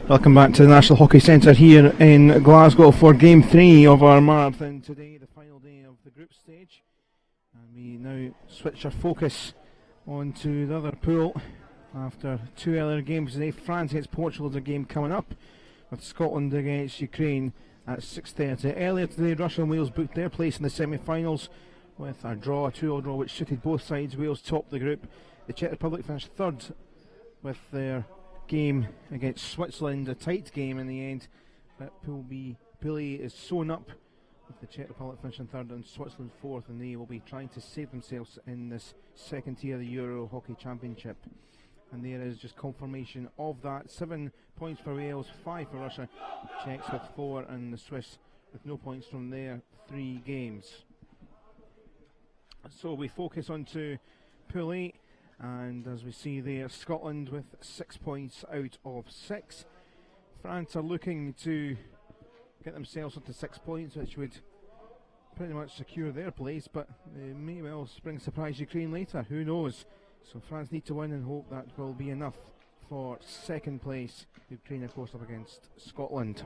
Welcome back to the National Hockey Centre here in Glasgow for Game 3 of our marathon today, the final day of the group stage. And we now switch our focus onto the other pool after two earlier games today. France against Portugal is a game coming up, with Scotland against Ukraine at 6:30. Earlier today, Russia and Wales booked their place in the semi-finals with a draw, a 2-2 draw, which suited both sides. Wales topped the group. The Czech Republic finished third with their game against Switzerland, a tight game in the end, but Pool A is sewn up with the Czech Republic finishing third and Switzerland fourth, and they will be trying to save themselves in this second tier of the EuroHockey Championship. And there is just confirmation of that. 7 points for Wales, 5 for Russia, Czechs with 4, and the Swiss with no points from their 3 games. So we focus on to Pool A. And as we see there, Scotland with 6 points out of 6. France are looking to get themselves up to 6 points, which would pretty much secure their place, but they may well spring surprise Ukraine later, who knows. So France need to win and hope that will be enough for second place. Ukraine of course up against Scotland.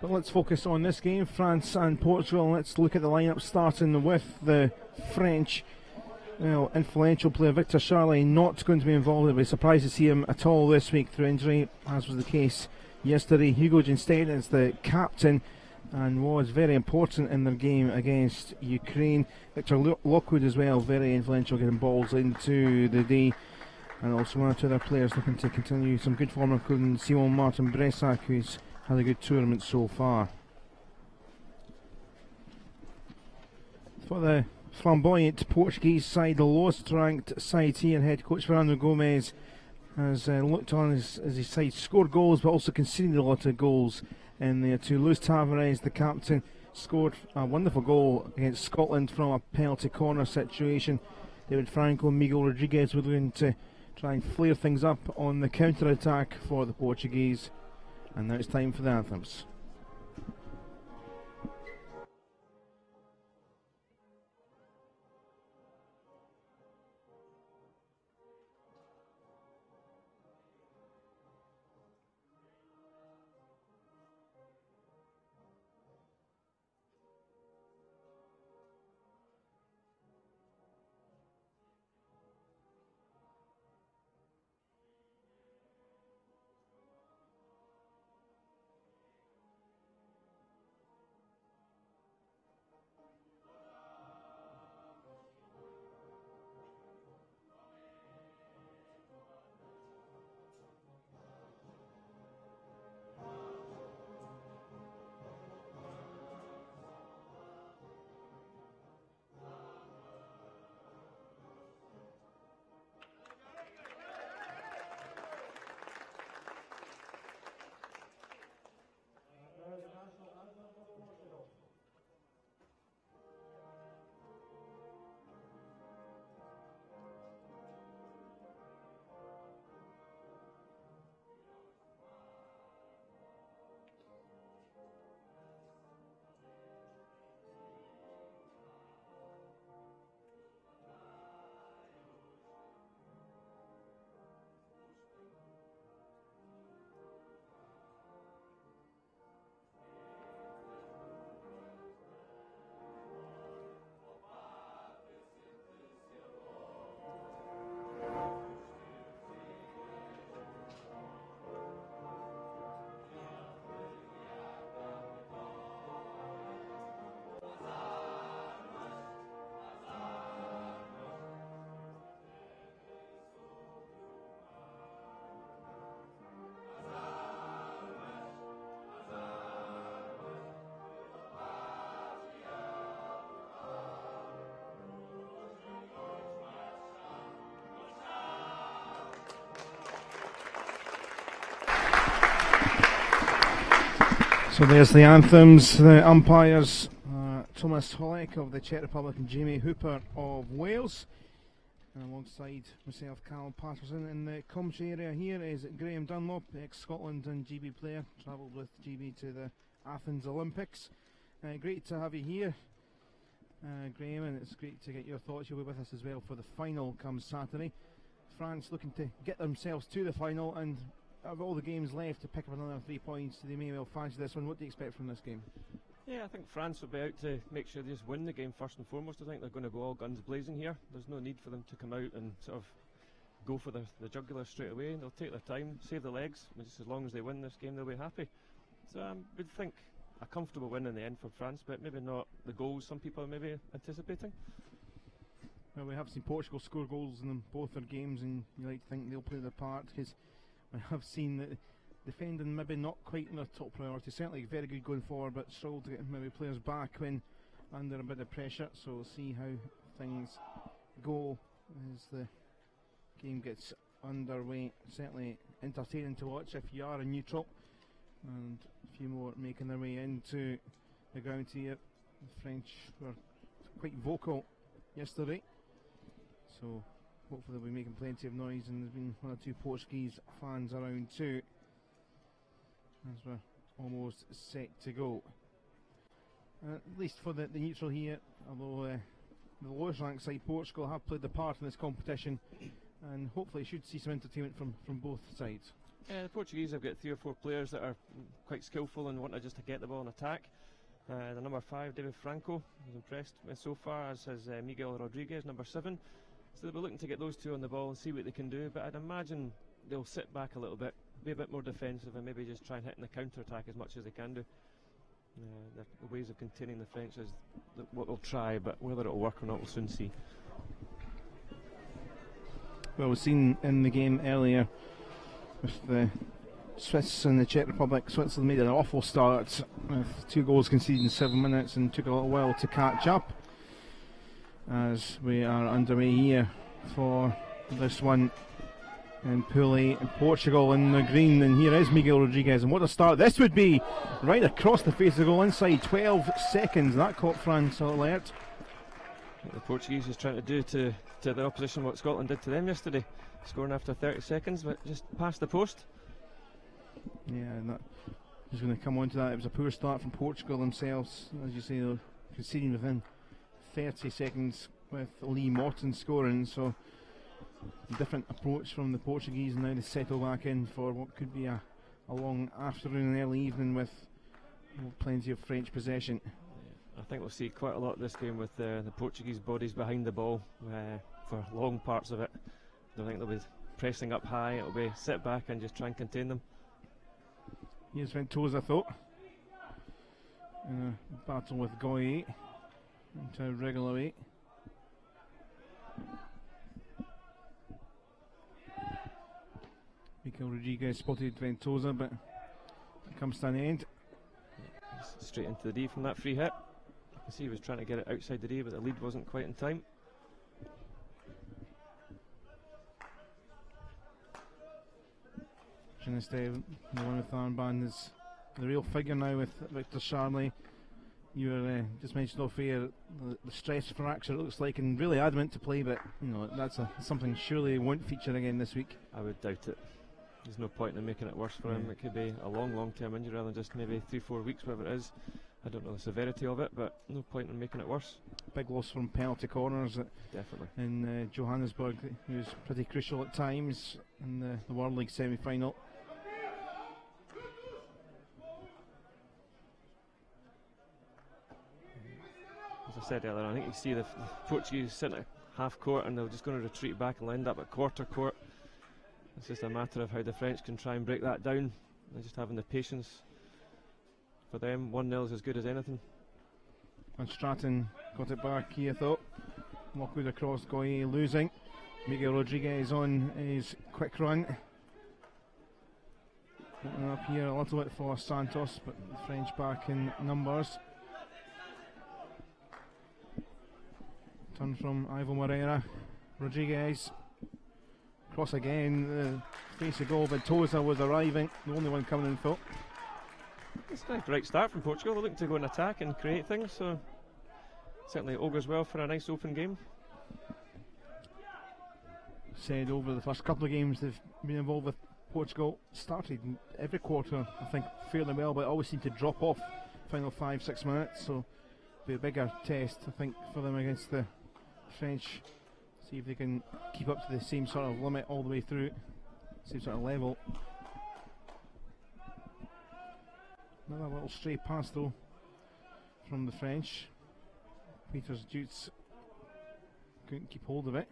But let's focus on this game, France and Portugal. Let's look at the lineup, starting with the French. Well, influential player Victor Charlet not going to be involved. I'd be surprised to see him at all this week through injury, as was the case yesterday. Hugo Ginstein is the captain and was very important in their game against Ukraine. Victor Lockwood as well, very influential, getting balls into the day. And also one or two other players looking to continue some good form, including Simon Martin Bressac, who's had a good tournament so far. For the flamboyant Portuguese side, the lowest ranked side here, head coach Fernando Gomes has looked on as his side scored goals but also conceded a lot of goals in there too. Luis Tavares, the captain, scored a wonderful goal against Scotland from a penalty corner situation. David Franco and Miguel Rodriguez were going to try and flare things up on the counter-attack for the Portuguese. And now it's time for the anthems. So there's the anthems, the umpires, Thomas Holek of the Czech Republic and Jamie Hooper of Wales. And alongside myself, Cal Patterson. In the commentary area here is Graham Dunlop, ex-Scotland and GB player, travelled with GB to the Athens Olympics. Great to have you here, Graham, and it's great to get your thoughts. You'll be with us as well for the final come Saturday. France looking to get themselves to the final, and of all the games left to pick up another 3 points, they may well fancy this one. What do you expect from this game? Yeah, I think France will be out to make sure they just win the game first and foremost. I think they're going to go all guns blazing here. There's no need for them to come out and sort of go for the jugular straight away. They'll take their time, save the legs. Just as long as they win this game, they'll be happy. So I would think a comfortable win in the end for France, but maybe not the goals some people are maybe anticipating. Well, we have seen Portugal score goals in both their games, and you like to think they'll play their part, because I have seen that defending maybe not quite their top priority. Certainly very good going forward, but struggle to get maybe players back when under a bit of pressure. So we'll see how things go as the game gets underway. Certainly entertaining to watch if you are a neutral, and a few more making their way into the ground here. The French were quite vocal yesterday, so hopefully they'll be making plenty of noise, and there's been 1 or 2 Portuguese fans around too, as we're almost set to go. At least for the neutral here, although the lowest ranked side Portugal have played the part in this competition, and hopefully should see some entertainment from both sides. The Portuguese have got 3 or 4 players that are quite skillful and want just to get the ball and attack. The number 5, David Franco, was impressed so far, as has Miguel Rodriguez, number 7. So they'll be looking to get those 2 on the ball and see what they can do, but I'd imagine they'll sit back a little bit, be a bit more defensive, and maybe just try and hit in the counter-attack as much as they can do. The ways of containing the French is what they'll try, but whether it'll work or not we'll soon see. Well, we've seen in the game earlier with the Swiss and the Czech Republic, Switzerland made an awful start with 2 goals conceded in 7 minutes, and took a little while to catch up, as we are underway here for this one in Pool A. Portugal in the green, and here is Miguel Rodriguez, and what a start this would be, right across the face of the goal inside 12 seconds. That caught France alert. What the Portuguese is trying to do to the opposition what Scotland did to them yesterday, scoring after 30 seconds but just past the post. Yeah, and that is going to come on to that. It was a poor start from Portugal themselves, as you say, though, conceding within 30 seconds with Lee Morton scoring. So a different approach from the Portuguese, and now they settle back in for what could be a long afternoon and early evening with plenty of French possession. I think we'll see quite a lot this game with the Portuguese bodies behind the ball for long parts of it. I think they'll be pressing up high, it'll be sit back and just try and contain them. Here's Ventosa, though, in a battle with Goye into regular weight. Miguel Rodriguez spotted Ventosa, but it comes to an end. Straight into the D from that free hit. You can see he was trying to get it outside the D, but the lead wasn't quite in time. Instead, the one with the armband is the real figure now with Victor Charley. You were just mentioned off air the stress fracture it looks like, and really adamant to play, but you know that's something surely won't feature again this week. I would doubt it. There's no point in making it worse for him. It could be a long-term injury rather than just maybe 3-4 weeks, whatever it is. I don't know the severity of it, but no point in making it worse. Big loss from penalty corners definitely in Johannesburg. He was pretty crucial at times in the World League semi-final. As I said earlier, I think you see the Portuguese sitting at half court and they're just going to retreat back and end up at quarter court. It's just a matter of how the French can try and break that down, and just having the patience. For them, 1-0 is as good as anything. And Stratton got it back here, thought. Lockwood across, Goye losing. Miguel Rodriguez on his quick run. Opening up here a little bit for Santos, but the French back in numbers. Turn from Ivo Moreira. Rodriguez. Cross again. The face of goal, but Toza was arriving. The only one coming in, thought. It's a great start from Portugal. They're looking to go and attack and create things, so certainly augurs well for a nice open game. Said over the first couple of games they've been involved with, Portugal started every quarter, I think, fairly well, but always seemed to drop off final 5-6 minutes, so it'll be a bigger test, I think, for them against the French. See if they can keep up to the same sort of limit all the way through, same sort of level. Another little stray pass though from the French. Peters Jutes couldn't keep hold of it.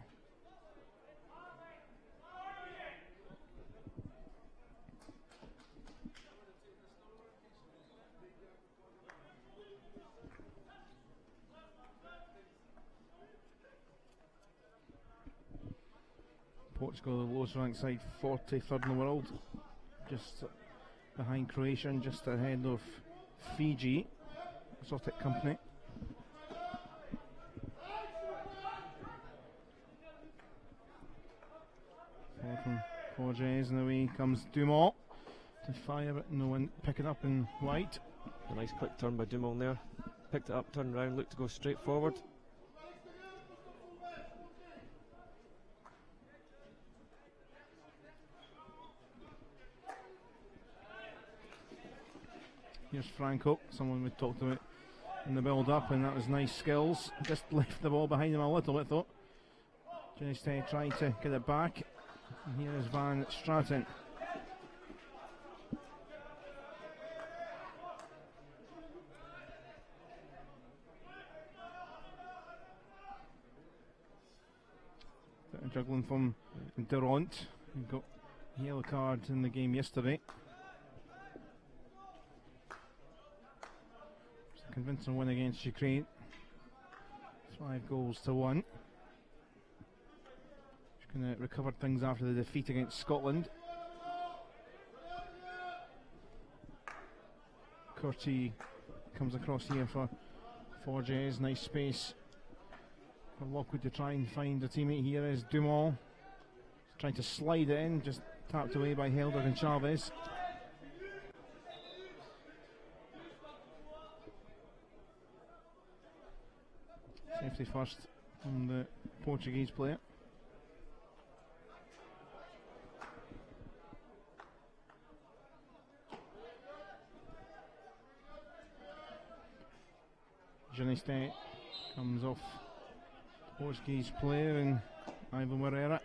Portugal, the lowest ranked side, 43rd in the world, just behind Croatia and just ahead of Fiji, exotic company. Forward from Forges, and away comes Dumont to fire it, no one pick it up in white. A nice quick turn by Dumont there. Picked it up, turned around, looked to go straight forward. Here's Franco, someone we talked about in the build-up, and that was nice skills. Just left the ball behind him a little bit, though. Geneste trying to get it back. And here is Van Straten. Bit of juggling from Durant, who got a yellow card in the game yesterday. Convincing win against Ukraine. 5-1. Just going to recover things after the defeat against Scotland. Curti comes across here for Forges. Nice space for Lockwood to try and find a teammate. Here is Dumont. He's trying to slide it in, just tapped away by Helder and Chavez. Safety first from the Portuguese player. Geneste comes off the Portuguese player and Ivan Moreira.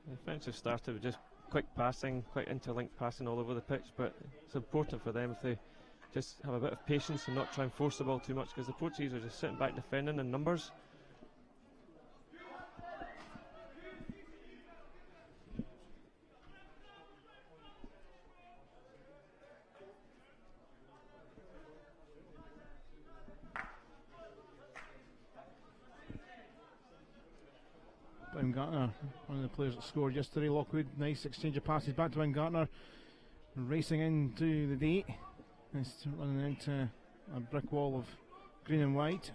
The French have started with just quick passing, quite interlinked passing all over the pitch, but it's important for them if they just have a bit of patience and not try and force the ball too much, because the Portuguese are just sitting back defending in numbers. Baumgartner, one of the players that scored yesterday. Lockwood, nice exchange of passes back to Baumgartner, racing into the D. It's running into a brick wall of green and white.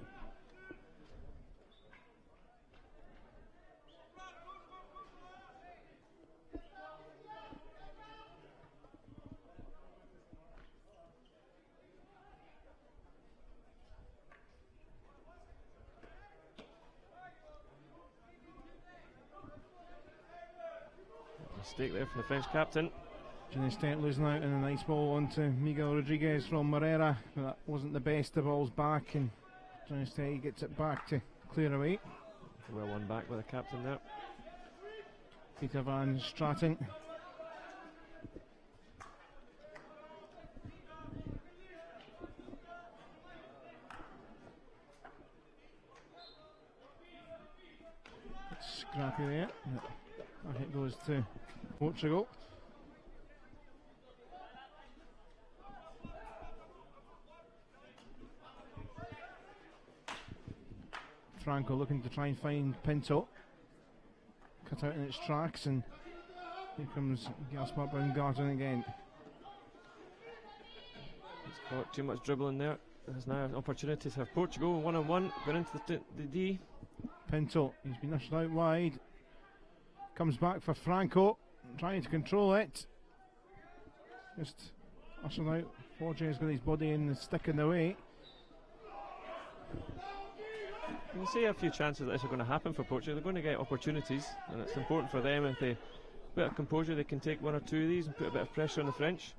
Mistake there from the French captain. Geneste losing out in a nice ball onto Miguel Rodriguez from Moreira, but that wasn't the best. The ball's back and Geneste gets it back to clear away. Well won back by the captain there. Peter Van Straten. Scrappy there. That hit goes to Portugal. Franco looking to try and find Pinto. Cut out in its tracks, and here comes Gaspar Baumgarten again. He's caught too much dribbling there. There's now an opportunity to have Portugal 1-on-1 going into the D. Pinto, he's been ushered out wide. Comes back for Franco, trying to control it. Just ushered out. Forge's got his body in and stick in the way. You can see a few chances that this are going to happen for Portugal. They're going to get opportunities, and it's important for them if they a bit of composure, they can take one or two of these and put a bit of pressure on the French.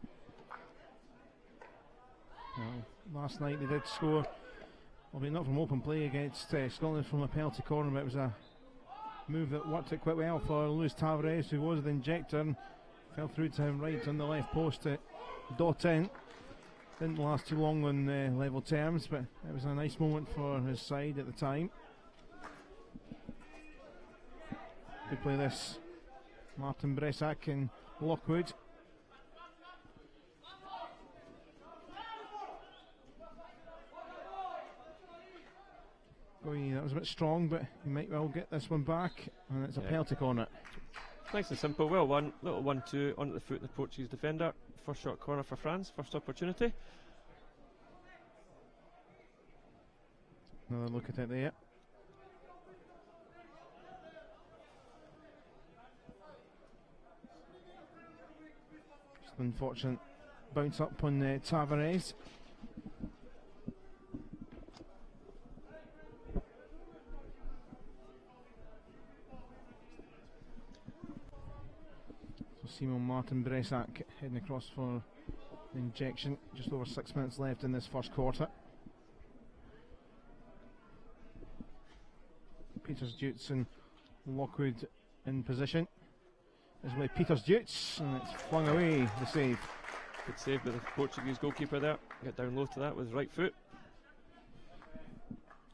Well, last night they did score Albeit not from open play against Scotland from a penalty corner, but it was a move that worked it quite well for Luis Tavares, who was the injector and fell through to him right on the left post to dot in. Didn't last too long on level terms, but it was a nice moment for his side at the time. Good play this, Martin Bresak and Lockwood. That was a bit strong, but he might well get this one back, and it's a penalty corner. Nice and simple, well won. Little 1-2 onto the foot of the Portuguese defender. First shot corner for France, first opportunity. Another look at it there. Just an unfortunate bounce up on Tavares. Simon Martin Bresak heading across for the injection. Just over 6 minutes left in this first quarter. Peters, Dutes and Lockwood in position. This way Peters, Dutes, and it's flung away, the save. Good save by the Portuguese goalkeeper there. Get down low to that with his right foot.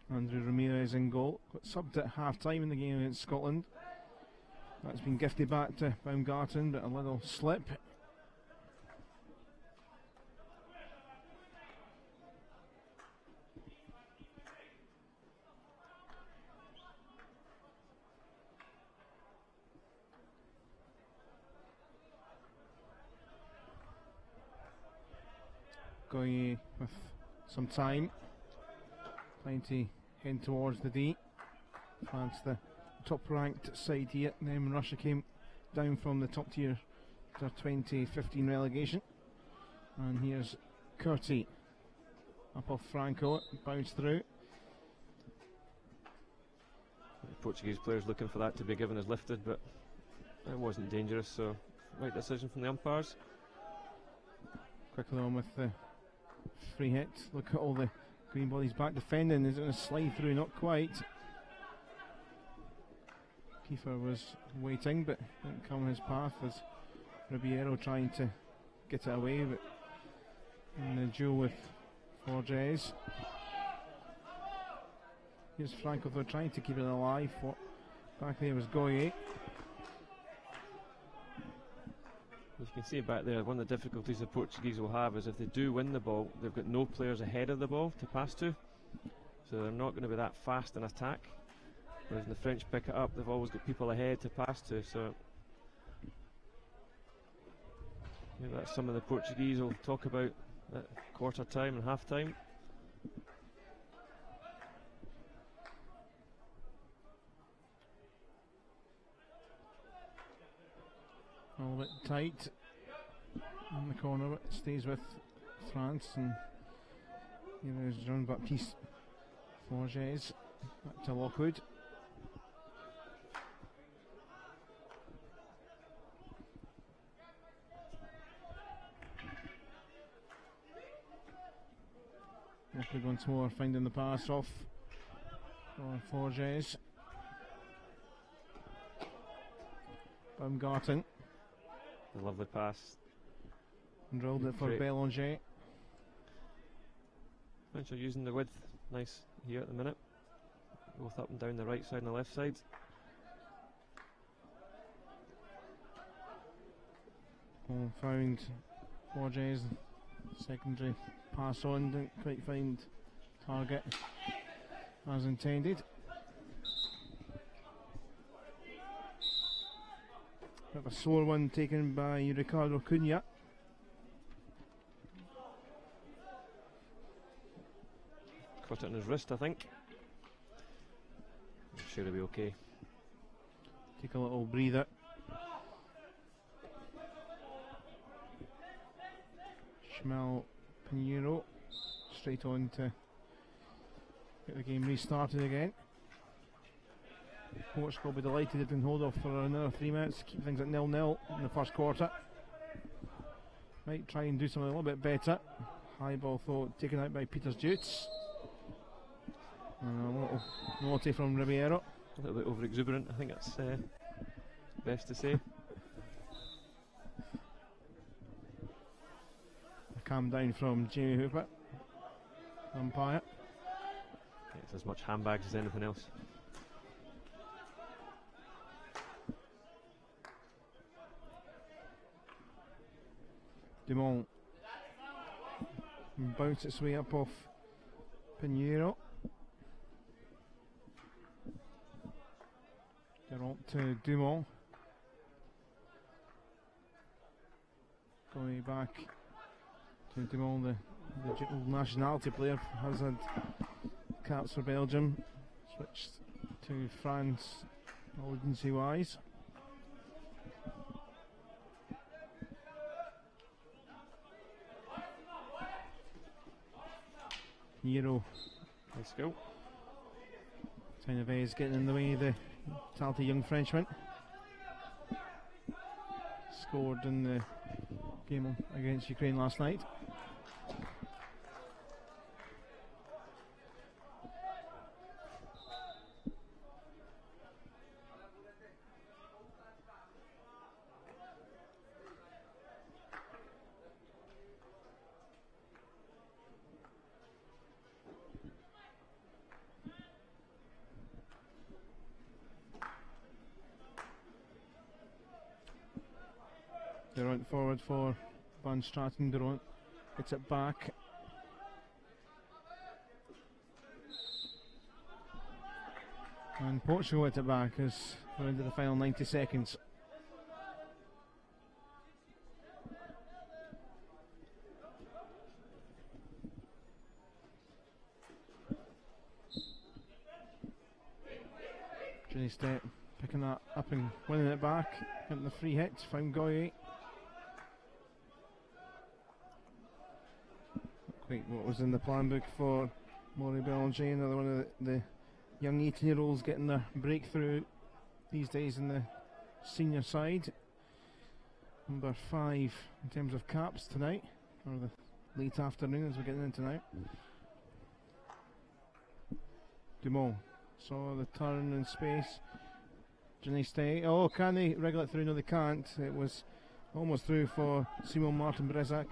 Andrew Ramirez in goal. Got subbed at half time in the game against Scotland. That's been gifted back to Baumgarten, but a little slip. Going with some time, trying to head towards the D. France the top ranked side here, and then when Russia came down from the top tier to 2015 relegation. And here's Curti up off Franco, bounced through. The Portuguese players looking for that to be given as lifted, but it wasn't dangerous, so right decision from the umpires. Quickly on with the free hit. Look at all the green bodies back defending. Is it going to slide through? Not quite. Kiefer was waiting, but didn't come in his path as Ribeiro trying to get it away, but in the duel with Forges. Here's Franco though, trying to keep it alive. Back there was Goye. As you can see back there, one of the difficulties the Portuguese will have is if they do win the ball, they've got no players ahead of the ball to pass to, so they're not going to be that fast in attack. Whereas when the French pick it up, they've always got people ahead to pass to, so maybe that's some of the Portuguese will talk about at quarter time and half time. All a bit tight in the corner, but stays with France, and here is Jean-Baptiste Forges back to Lockwood. Lockwood once more finding the pass off for Forges. Baumgarten. A lovely pass. And drilled it for Bélanger. French are using the width nice here at the minute. Both up and down the right side and the left side. Found Forges. Secondary pass on, didn't quite find target as intended. Bit of a sore one taken by Ricardo Cunha. Caught it in his wrist, I think. I'm sure he'll be okay. Take a little breather. Schmel Pinheiro straight on to get the game restarted again. Portugal will be delighted if they can hold off for another 3 minutes to keep things at 0-0 in the first quarter. Might try and do something a little bit better. High ball though taken out by Peters Dutes. And a little naughty from Ribeiro. A little bit over exuberant, I think that's best to say. A calm down from Jamie Hooper, umpire. It's as much handbags as anything else. Dumont bounce its way up off Pinheiro. Durant to Dumont. Going back to Dumont, the dual nationality player, has had caps for Belgium. Switched to France, agency wise. Euro. Nice go. Taineves getting in the way of the talented young Frenchman. Scored in the game against Ukraine last night. Durant forward for Van Straten. Durant gets it back. And Portugal gets it back as we're into the final 90 seconds. Johnny Step picking that up and winning it back. Getting the free hit, found Goye. Quite what was in the plan book for Maury Belanger, another one of the young 18-year-olds getting their breakthrough these days in the senior side. Number 5 in terms of caps tonight, or the late afternoon as we're getting in tonight. Dumont saw the turn in space. Janiste, oh, can they wriggle it through? No, they can't. It was almost through for Simon Martin Brezak.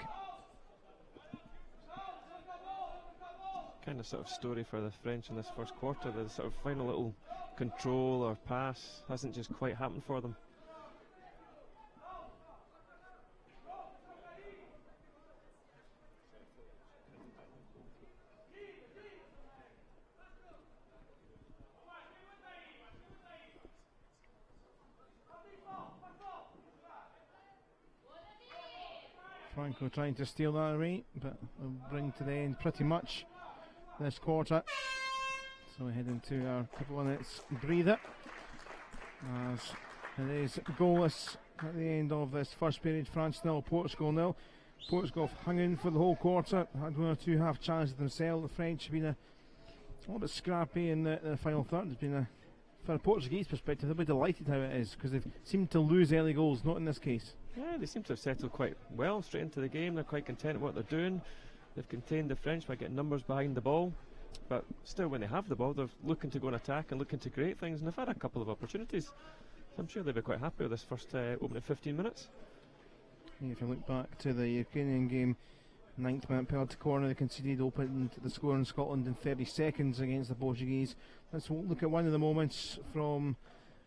Kind of sort of story for the French in this first quarter. The sort of final little control or pass hasn't just quite happened for them. Franco trying to steal that away, but we'll bring to the end pretty much this quarter. So we head into our couple of minutes breather as it is goalless at the end of this first period. France 0, Portugal 0. Portugal hung in for the whole quarter, had one or two half chances themselves. The French have been a little bit scrappy in the final third. It's been from a Portuguese perspective, they'll be delighted how it is, because they've seemed to lose early goals, not in this case. Yeah, they seem to have settled quite well straight into the game. They're quite content with what they're doing. They've contained the French by getting numbers behind the ball, but still when they have the ball they're looking to go and attack and looking to create things, and they've had a couple of opportunities, so I'm sure they'll be quite happy with this first opening 15 minutes. Yeah, if you look back to the Ukrainian game, 9th minute penalty corner they conceded, opened the score in Scotland in 30 seconds against the Portuguese. Let's look at one of the moments from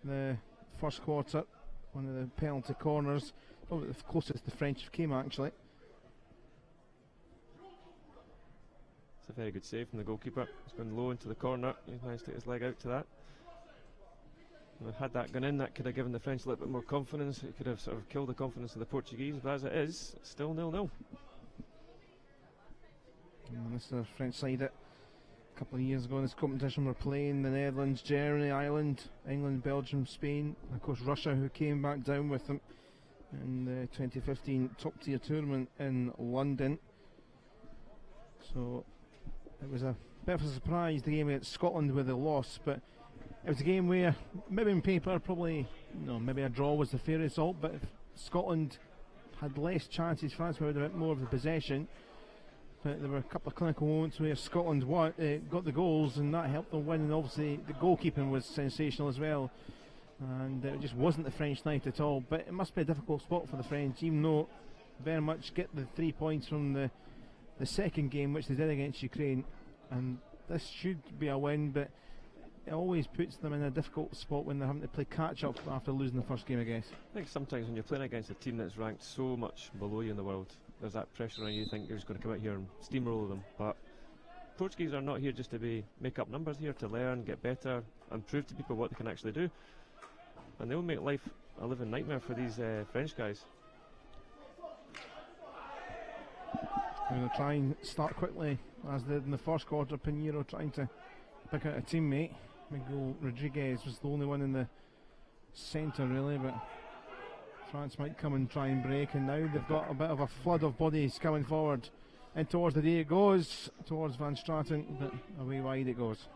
the first quarter, one of the penalty corners, probably the closest the French came actually. It's a very good save from the goalkeeper. He's gone low into the corner. He's managed to get his leg out to that. And had that gone in, that could have given the French a little bit more confidence. It could have sort of killed the confidence of the Portuguese, but as it is, it's still 0-0. This is the French side a couple of years ago in this competition were playing the Netherlands, Germany, Ireland, England, Belgium, Spain, and of course Russia, who came back down with them in the 2015 top tier tournament in London. So it was a bit of a surprise, the game against Scotland with a loss, but it was a game where maybe on paper probably maybe a draw was the fair result, but if Scotland had less chances, France would have a bit more of the possession. but there were a couple of clinical moments where Scotland got the goals, and that helped them win. And obviously the goalkeeping was sensational as well, and it just wasn't the French night at all. But it must be a difficult spot for the French, even though very much get the 3 points from the second game, which they did against Ukraine, and this should be a win, but it always puts them in a difficult spot when they're having to play catch up after losing the first game, I guess. I think sometimes when you're playing against a team that's ranked so much below you in the world, there's that pressure on you. You think you're just going to come out here and steamroll them, but Portuguese are not here just to make up numbers, here to learn, get better and prove to people what they can actually do, and they'll make life a living nightmare for these French guys. We're going to try and start quickly as they did in the first quarter. Pinheiro trying to pick out a teammate. Miguel Rodriguez was the only one in the centre really, but France might come and try and break, and now they've got a bit of a flood of bodies coming forward, and towards the D it goes, towards Van Straten, but away wide it goes.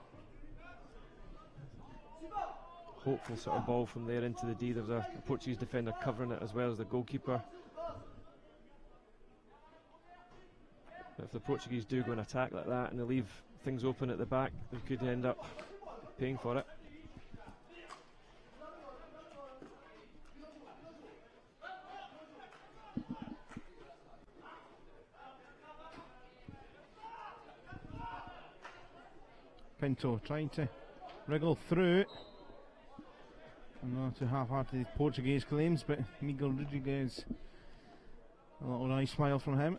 Hopeful sort of ball from there into the D. There's a Portuguese defender covering it as well as the goalkeeper. But if the Portuguese do go and attack like that and they leave things open at the back, they could end up paying for it. Pinto trying to wriggle through. Not too half-hearted Portuguese claims, but Miguel Rodriguez, a little nice smile from him.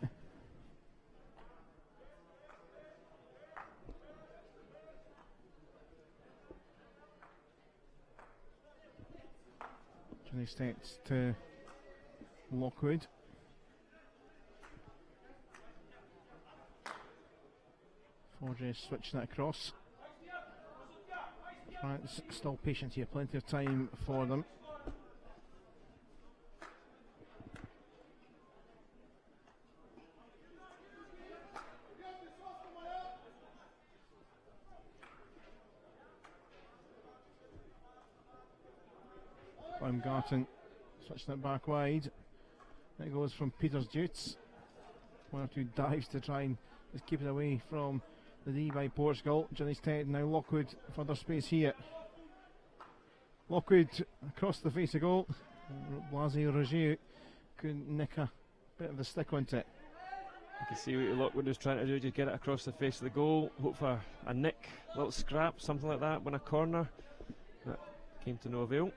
Johnny Stets to Lockwood. Forges switching it across. France still patient here, plenty of time for them. Baumgarten switching it back wide. It goes from Peters Jutes. One or two dives to try and just keep it away from the D by Portugal. Johnny Stead, now Lockwood, further space here. Lockwood across the face of goal. Blasey Rogier couldn't nick a bit of the stick onto it. You can see what Lockwood was trying to do, just get it across the face of the goal, hope for a nick, a little scrap, something like that, win a corner. That came to no avail.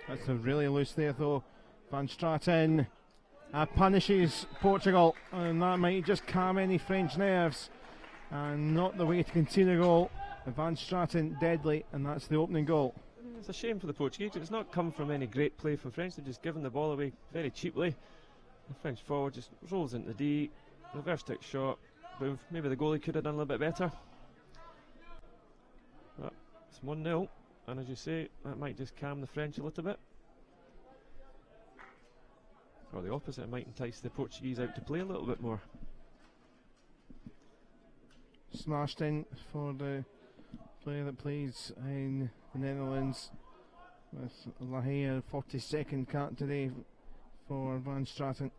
That's really loose there though. Van Straten punishes Portugal, and that might just calm any French nerves, and not the way to concede a goal. Van Straten deadly, and that's the opening goal. It's a shame for the Portuguese. It's not come from any great play from French. They've just given the ball away very cheaply. The French forward just rolls into the D, reverse stick shot, boom. Maybe the goalie could have done a little bit better. But it's 1-0, and as you say, that might just calm the French a little bit. Or the opposite, it might entice the Portuguese out to play a little bit more. Smashed in for the player that plays in the Netherlands with Lahea, 42nd cat today for Van Straten,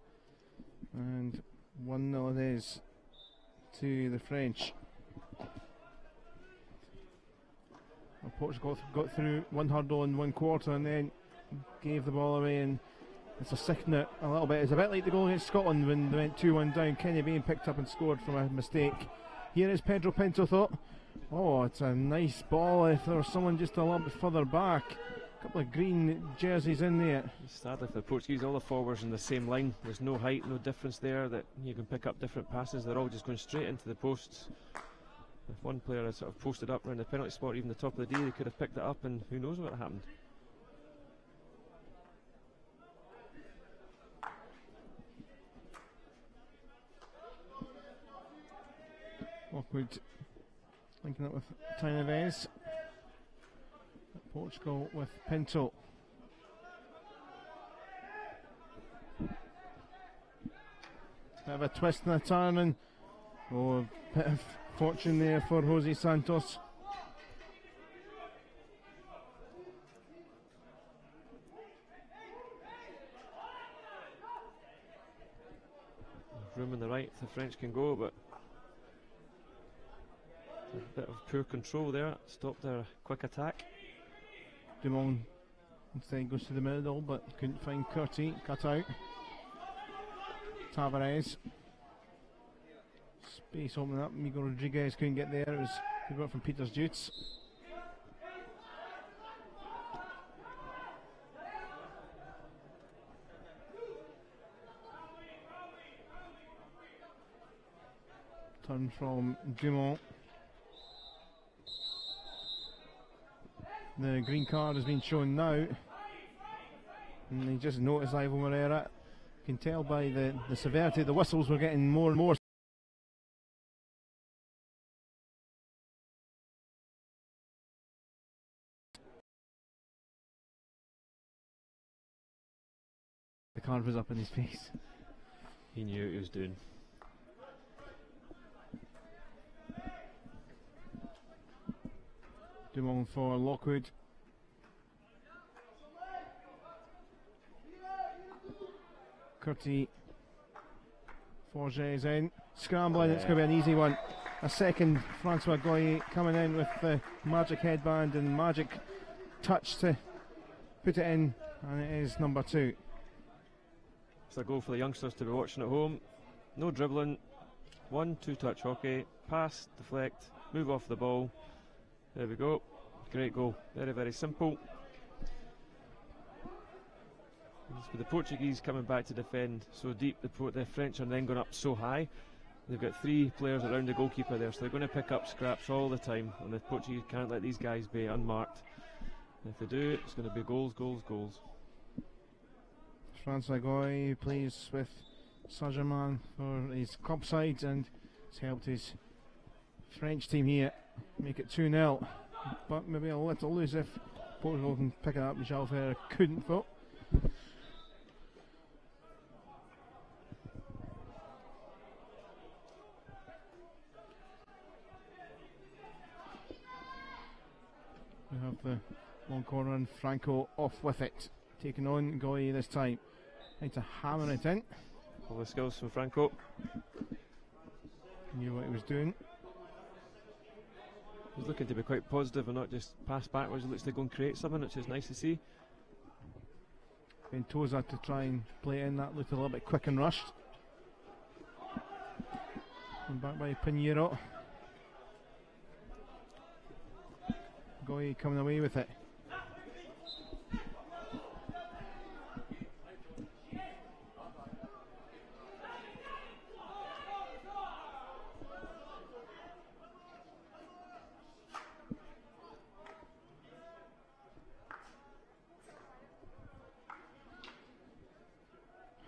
and 1-0 it is to the French. Well, Portugal got through one hurdle in one quarter and then gave the ball away, and it's a sickening it a little bit. It's a bit like the goal against Scotland when they went 2-1 down. Kenny Bain picked up and scored from a mistake. Here is Pedro Pinto thought, oh, it's a nice ball if there was someone just a little bit further back. A couple of green jerseys in there. Sadly for the Portuguese, all the forwards in the same line. There's no height, no difference there that you can pick up different passes. They're all just going straight into the posts. If one player had sort of posted up around the penalty spot, even the top of the D, they could have picked it up, and who knows what happened. Lockwood linking up with Tynevez. Portugal with Pinto. Bit of a twist and a turn, and oh, a bit of fortune there for Jose Santos. room on the right, the French can go, but a bit of poor control there, stopped their quick attack. Dumont instead goes to the middle, but couldn't find Curti, cut out. Tavares. Space opening up, Miguel Rodriguez couldn't get there, it was good work from Peters Jutes. Turn from Dumont. The green card has been shown now, and he just noticed Ivo Moreira. You can tell by the severity, the whistles were getting more and more. The card was up in his face. He knew what he was doing. Dumont for Lockwood. Curti. Forget is in. Scrambling, it's going to be an easy one. A second, Francois Goyer coming in with the magic headband and magic touch to put it in, and it is number 2. It's a goal for the youngsters to be watching at home. No dribbling, 1-2 touch hockey, pass, deflect, move off the ball. There we go, great goal, very, very simple. With the Portuguese coming back to defend so deep, the French are then going up so high. They've got 3 players around the goalkeeper there, so they're going to pick up scraps all the time, and the Portuguese can't let these guys be unmarked. And if they do, it's going to be goals, goals, goals. Francois Goy plays with Saint-Germain for his club side, and has helped his French team here make it 2-0, but maybe a little loose if Portugal can pick it up. Michel Ferrer couldn't though. We have the long corner and Franco off with it, taking on Goy this time, trying to hammer it in. All the skills from Franco. Knew what he was doing. He's looking to be quite positive and not just pass backwards. He looks to go and create something, which is nice to see. Ventosa to try and play in, that looked a little bit quick and rushed. And back by Pinheiro. Goy coming away with it.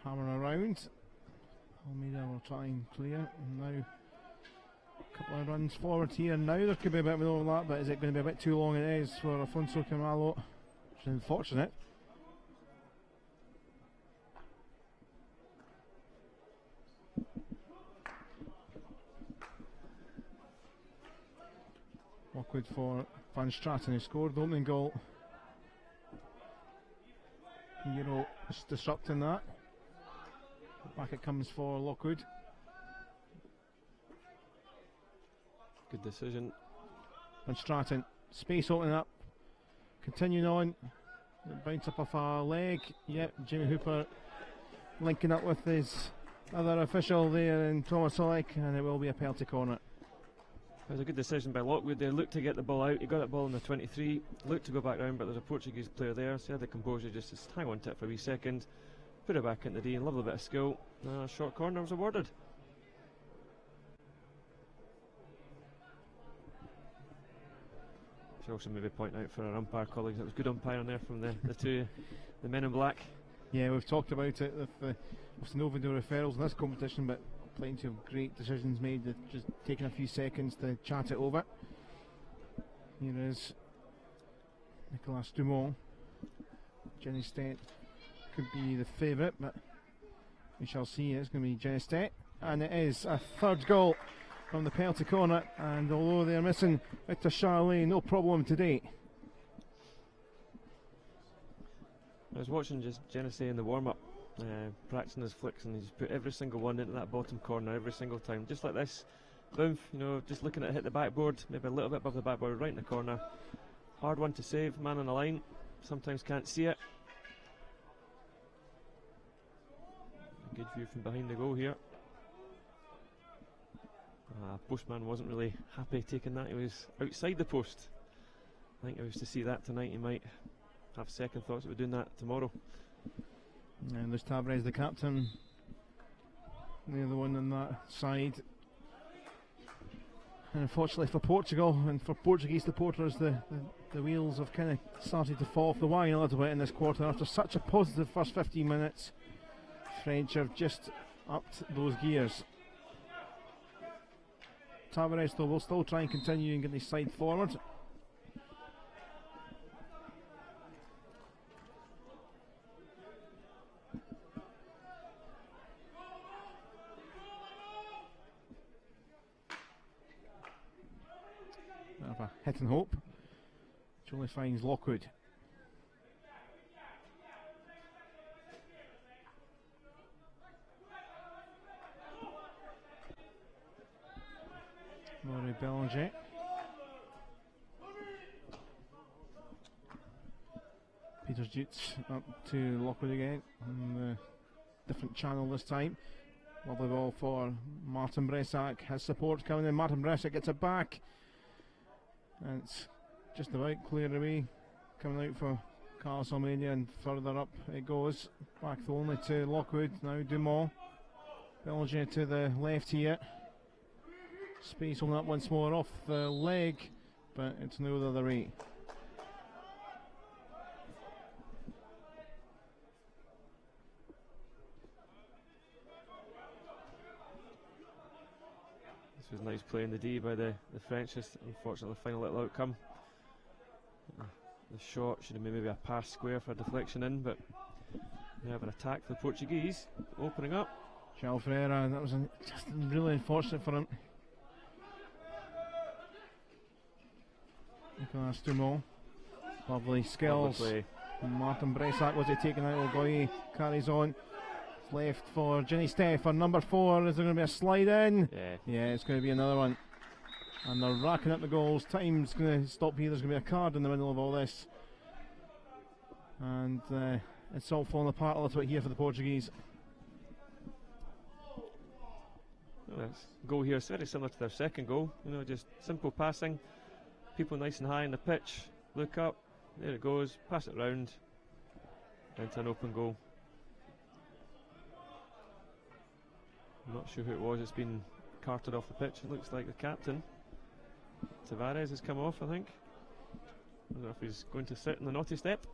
Hammer around. Almeida will try and clear. And now a couple of runs forward here. Now there could be a bit of an overlap, but is it going to be a bit too long? It is for Afonso Camalo, which is unfortunate. Lockwood for Van Straten, who scored the opening goal. Euro is disrupting that. Back it comes for Lockwood. Good decision. Van Straten, space opening up. Continuing on. Bounce up off a leg. Yep, Jimmy Hooper linking up with his other official there in Thomas Solik, and it will be a penalty corner. It was a good decision by Lockwood there. Looked to get the ball out. He got that ball in the 23. Looked to go back round, but there's a Portuguese player there, so he had the composure just to hang on to it for a wee second. Put it back into D and lovely bit of skill. Short corner was awarded. Should also maybe point out for our umpire colleagues that was good umpiring there from the men in black. Yeah, we've talked about it with no video referrals in this competition, but plenty of great decisions made. They've just taken a few seconds to chat it over. Here is Nicolas Dumont. Jenny Stett could be the favourite, but we shall see. It's going to be Jenny Stett, and it is a third goal from the penalty corner, and although they're missing Victor Charlet, no problem today. I was watching just Genesee in the warm-up practicing his flicks, and he just put every single one into that bottom corner every single time, just like this. Boom, you know, just looking at it hit the backboard, maybe a little bit above the backboard, right in the corner. Hard one to save, man on the line, sometimes can't see it. A good view from behind the goal here. Postman wasn't really happy taking that, he was outside the post. I think if he was to see that tonight, he might have second thoughts about doing that tomorrow. And there's Tavares, the captain. They're the one on that side. And unfortunately for Portugal and for Portuguese supporters, the wheels have kind of started to fall off the wagon a little bit in this quarter. After such a positive first 15 minutes, French have just upped those gears. Tavares though will still try and continue and get his side forward. Bit of a hit and hope, which only finds Lockwood. Laurie Belanger. Peters Jutes up to Lockwood again on the different channel this time. Lovely ball for Martin Bresac. His support coming in. Martin Bresac gets it back. And it's just about clear away. Coming out for Carlos Almeida, and further up it goes. Back only to Lockwood. Now Dumont. Belanger to the left here. Space on that once more off the leg, but it's no the other way. This was nice play in the D by the French, just unfortunately the final little outcome. The shot should have been maybe a pass square for a deflection in, but we have an attack for the Portuguese, opening up. João Ferreira, that was just really unfortunate for him. Nicolas Dumont, lovely skills. Martin Bresac, was he taken out? Ogoye carries on. It's left for Ginny Steff for number 4. Is there going to be a slide in? Yeah, it's going to be another one. And they're racking up the goals. Time's going to stop here. There's going to be a card in the middle of all this. And it's all falling apart a little bit here for the Portuguese. Well, this goal here is very similar to their second goal. You know, just simple passing. People nice and high in the pitch, look up, there it goes, pass it round into an open goal. I'm not sure who it was, it's been carted off the pitch. It looks like the captain, Tavares, has come off, I think. I don't know if he's going to sit in the naughty step.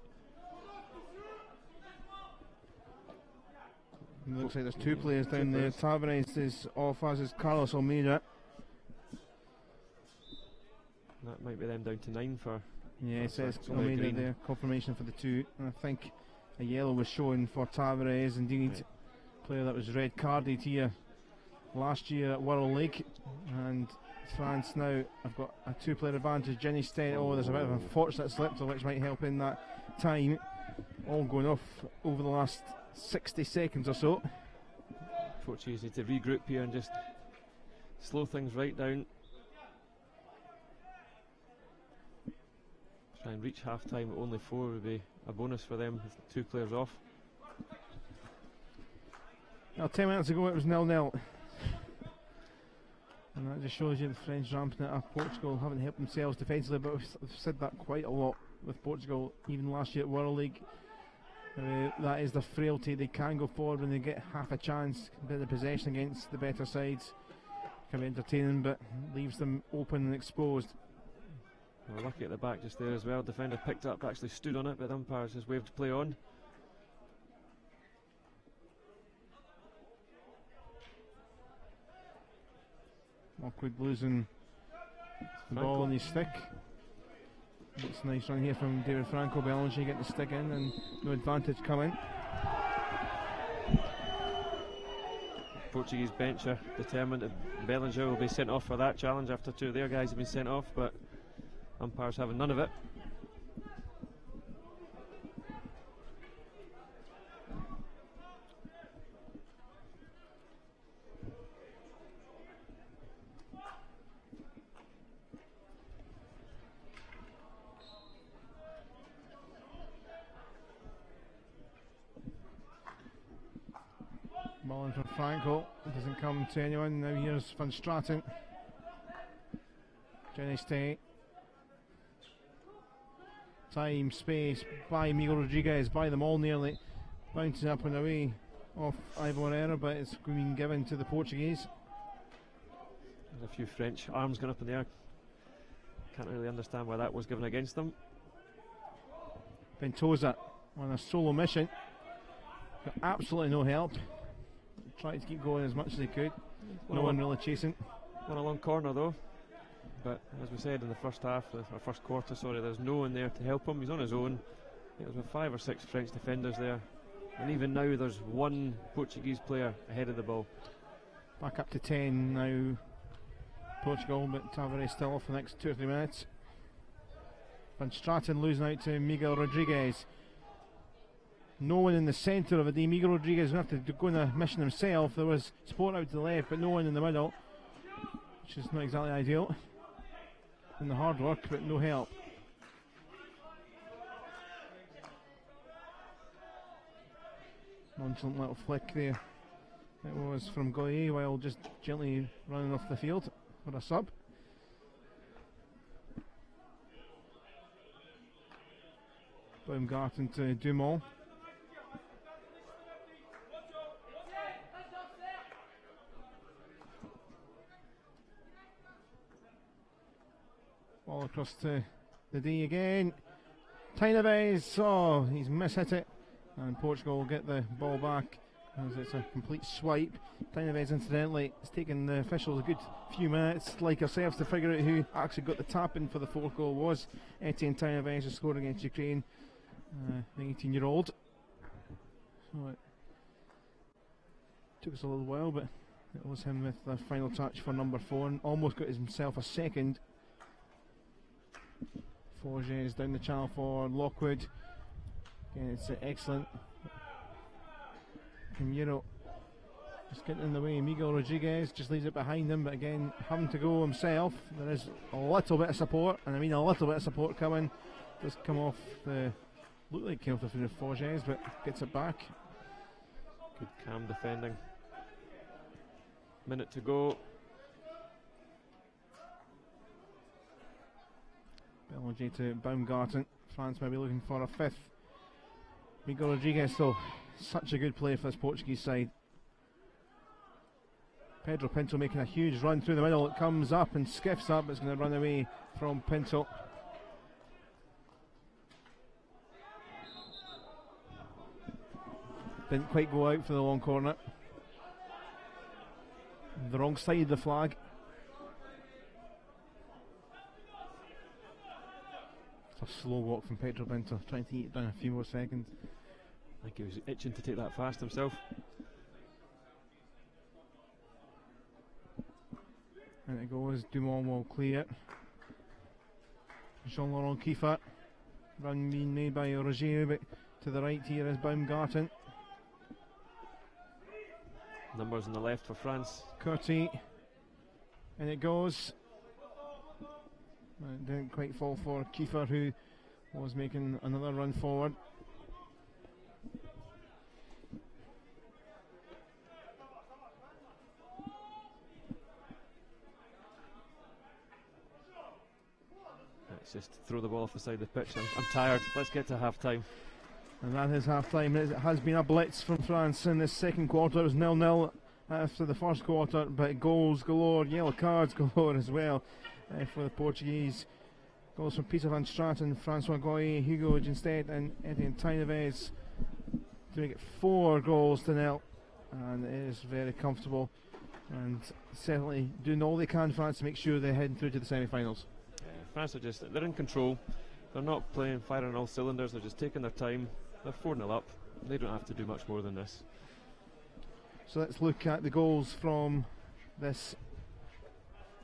It looks like there's two players down there. Tavares is off, as is Carlos Almeida. That might be them down to 9 for. Yeah, it says Almeida there, confirmation for the 2. And I think a yellow was shown for Tavares, indeed. Right. Player that was red carded here last year at World League. And France now have got a 2-player advantage. Jenny Stead, there's a bit of a unfortunate slip, which might help in that time. All going off over the last 60 seconds or so. Portuguese need to regroup here and just slow things right down. Try and reach half time at only 4 would be a bonus for them with 2 players off. Now 10 minutes ago it was 0-0. And that just shows you the French ramping it up. Portugal haven't helped themselves defensively, but we've said that quite a lot with Portugal, even last year at World League. That is the frailty. They can go forward when they get half a chance, a bit of possession against the better sides. Can be entertaining, but leaves them open and exposed. Well, lucky at the back just there as well. Defender picked up, actually stood on it, but the umpires just waved to play on. Lockwood losing the ball on his stick. It's a nice run here from David Franco. Belanger getting the stick in and no advantage coming. Portuguese bench are determined that Belanger will be sent off for that challenge after 2 of their guys have been sent off, but umpires having none of it. Franco. Doesn't come to anyone. Now here's Van Straten. Jenny Stay. Time, space by Miguel Rodriguez, by them all nearly. Bouncing up and away off Ivor Herrera, but it's been given to the Portuguese. There's a few French arms going up in the air. Can't really understand why that was given against them. Ventosa on a solo mission. Got absolutely no help. Tried to keep going as much as he could. No one really chasing. Won a long corner though. But as we said in the first half, or first quarter, sorry, there's no one there to help him. He's on his own. It was with 5 or 6 French defenders there. And even now there's one Portuguese player ahead of the ball. Back up to 10 now, Portugal, but Tavares still off the next 2 or 3 minutes. Van Straten losing out to Miguel Rodriguez. No one in the centre of it. Miguel Rodriguez would have to go on a mission himself. There was support out to the left, but no one in the middle, which is not exactly ideal. And the hard work, but no help. Nonchalant little flick there. It was from Goyer while just gently running off the field for a sub. Baumgarten to Dumont. Ball across to the D again. Taineves, oh, he's mishit it. And Portugal will get the ball back as it's a complete swipe. Taineves, incidentally, it's taken the officials a good few minutes, like ourselves, to figure out who actually got the tap in for the 4th goal. Was Etienne Taineves, who scored against Ukraine, the 18-year-old. So it took us a little while, but it was him with the final touch for number 4 and almost got himself a second. Forges down the channel for Lockwood. Again, it's excellent. Camero just getting in the way. Miguel Rodriguez just leaves it behind him, but again, having to go himself. There is a little bit of support, and I mean a little bit of support coming. Does come off the. Looked like it came off the Forges, but gets it back. Good calm defending. Minute to go. Belanger to Baumgarten. France may be looking for a 5th. Miguel Rodriguez, though, such a good play for this Portuguese side. Pedro Pinto making a huge run through the middle. It comes up and skiffs up. It's going to run away from Pinto. Didn't quite go out for the long corner. The wrong side of the flag. It's a slow walk from Pedro Pinto, trying to eat it down a few more seconds. I think he was itching to take that fast himself. And it goes, Dumont will clear it. Jean-Laurent Kiefer. Run being made by Roger, but to the right here is Baumgarten. Numbers on the left for France. Curti. And it goes. It didn't quite fall for Kiefer, who was making another run forward. Let's just throw the ball off the side of the pitch. I'm tired. Let's get to half time. And that is half time. It has been a blitz from France in this second quarter. It was 0-0 after the first quarter, but goals galore, yellow cards galore as well. For the Portuguese. Goals from Peter Van Straten, Francois Goyer, Hugo Ginstedt and Etienne Taineves to make it 4 goals to 0, and it is very comfortable and certainly doing all they can, France, to make sure they're heading through to the semi-finals. France are they're in control. They're not playing firing on all cylinders, they're just taking their time. They're 4-0 up. They don't have to do much more than this. So let's look at the goals from this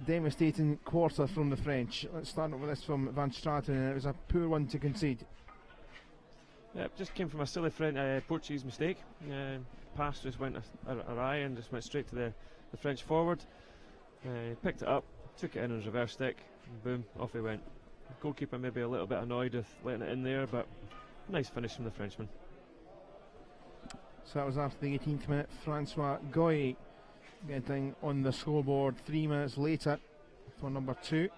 devastating quarter from the French. Let's start with this from Van Straten, and it was a poor one to concede. Yeah, it just came from a silly Portuguese mistake. Pass just went awry and just went straight to the French forward. Picked it up, took it in his reverse stick, and boom, off he went. The goalkeeper maybe a little bit annoyed with letting it in there, but nice finish from the Frenchman. So that was after the 18th minute. Francois Goy getting on the scoreboard 3 minutes later for number 2.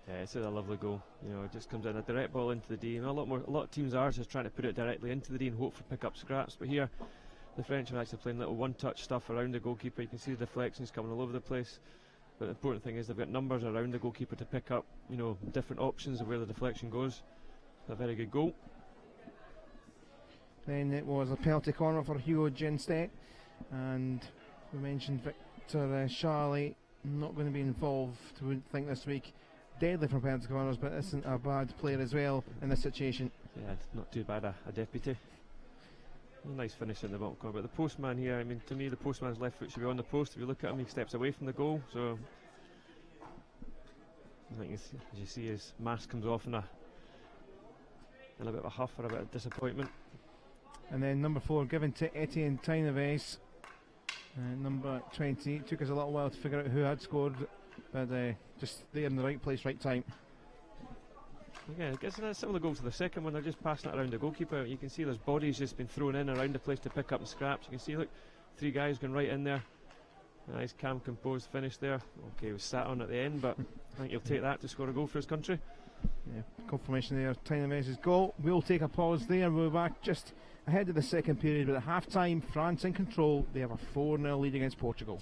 Yeah, it's a lovely goal. You know, it just comes in a direct ball into the D. And a lot of teams are just trying to put it directly into the D and hope for pick up scraps. But here, the French are actually playing little one-touch stuff around the goalkeeper. You can see the deflections coming all over the place. But the important thing is they've got numbers around the goalkeeper to pick up, you know, different options of where the deflection goes. A very good goal. Then it was a penalty corner for Hugo Genstedt, and we mentioned Victor Charlie not going to be involved, we wouldn't think, this week. Deadly from penalty corners, but isn't a bad player as well in this situation. Yeah, not too bad a deputy. A nice finish in the bottom corner. But the postman here, I mean, to me, the postman's left foot should be on the post. If you look at him, he steps away from the goal. So, I think as you see, his mask comes off in a bit of a huff or a bit of disappointment. And then number 4 given to Etienne Taineves. Number 20. Took us a little while to figure out who had scored, but just there in the right place, right time. Again, it gets a similar goal to the second one. They're just passing it around the goalkeeper. You can see there's bodies just been thrown in around the place to pick up the scraps. You can see, look, 3 guys going right in there. Nice calm, composed finish there. Okay, he was sat on at the end, but I think he'll take that to score a goal for his country. Yeah, confirmation there, Taineves' goal. We'll take a pause there. We'll be back just ahead of the second period, but at half time, France in control. They have a 4-0 lead against Portugal.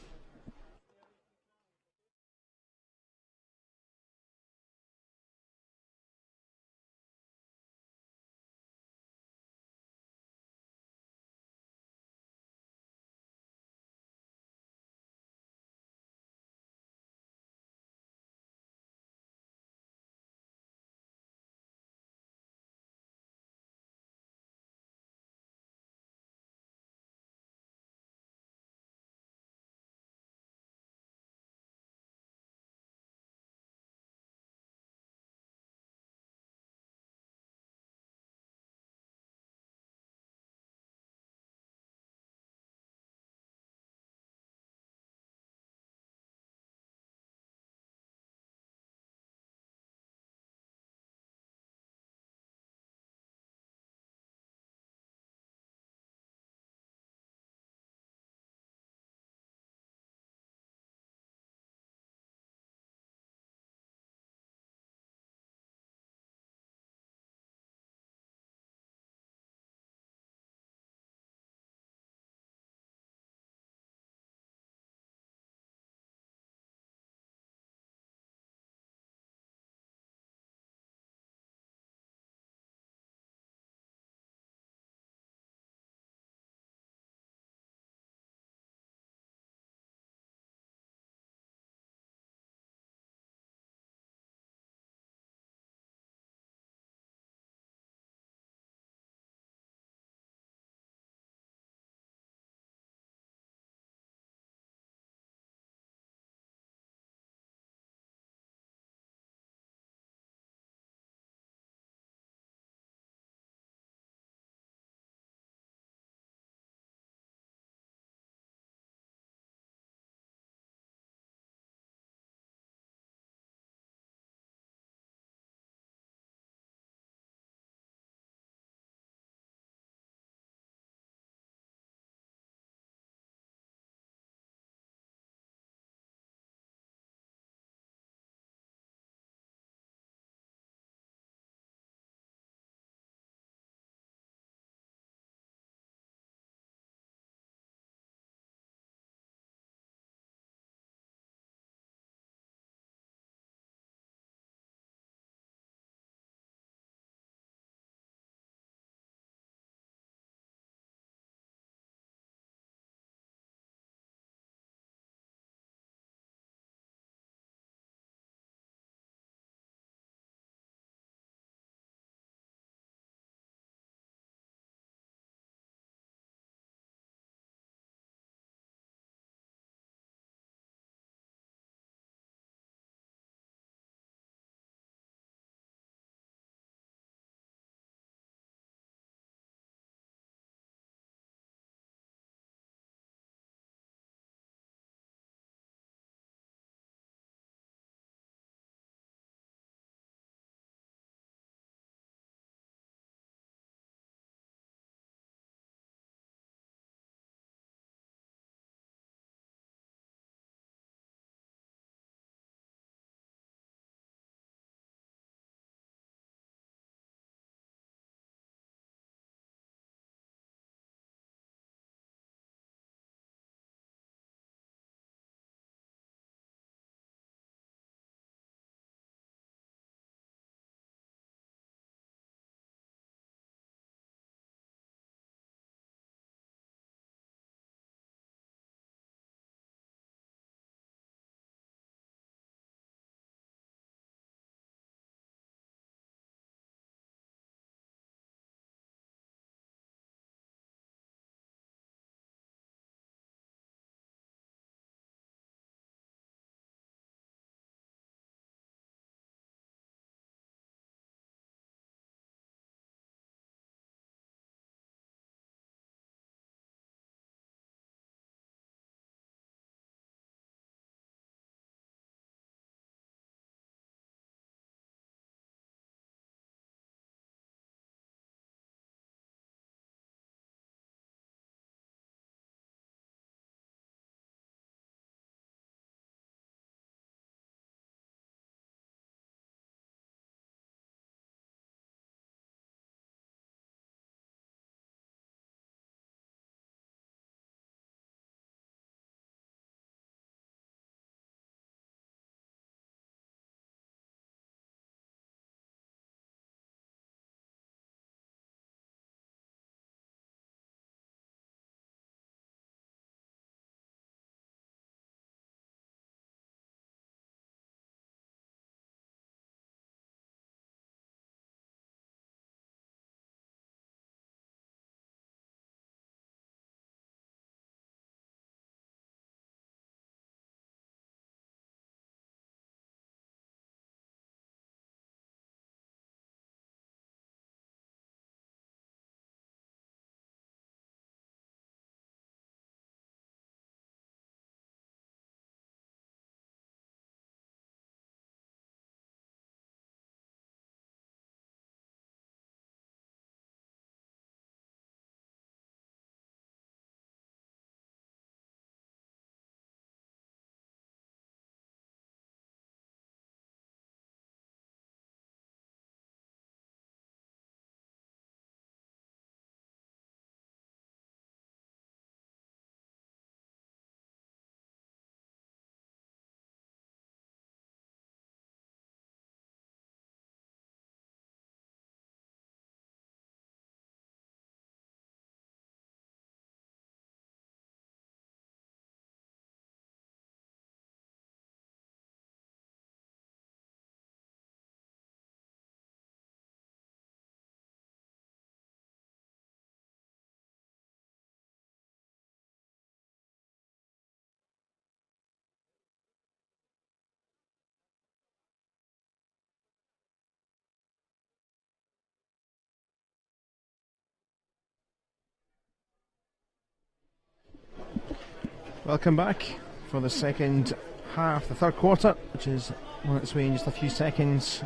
Welcome back for the second half, the third quarter, which is on its way in just a few seconds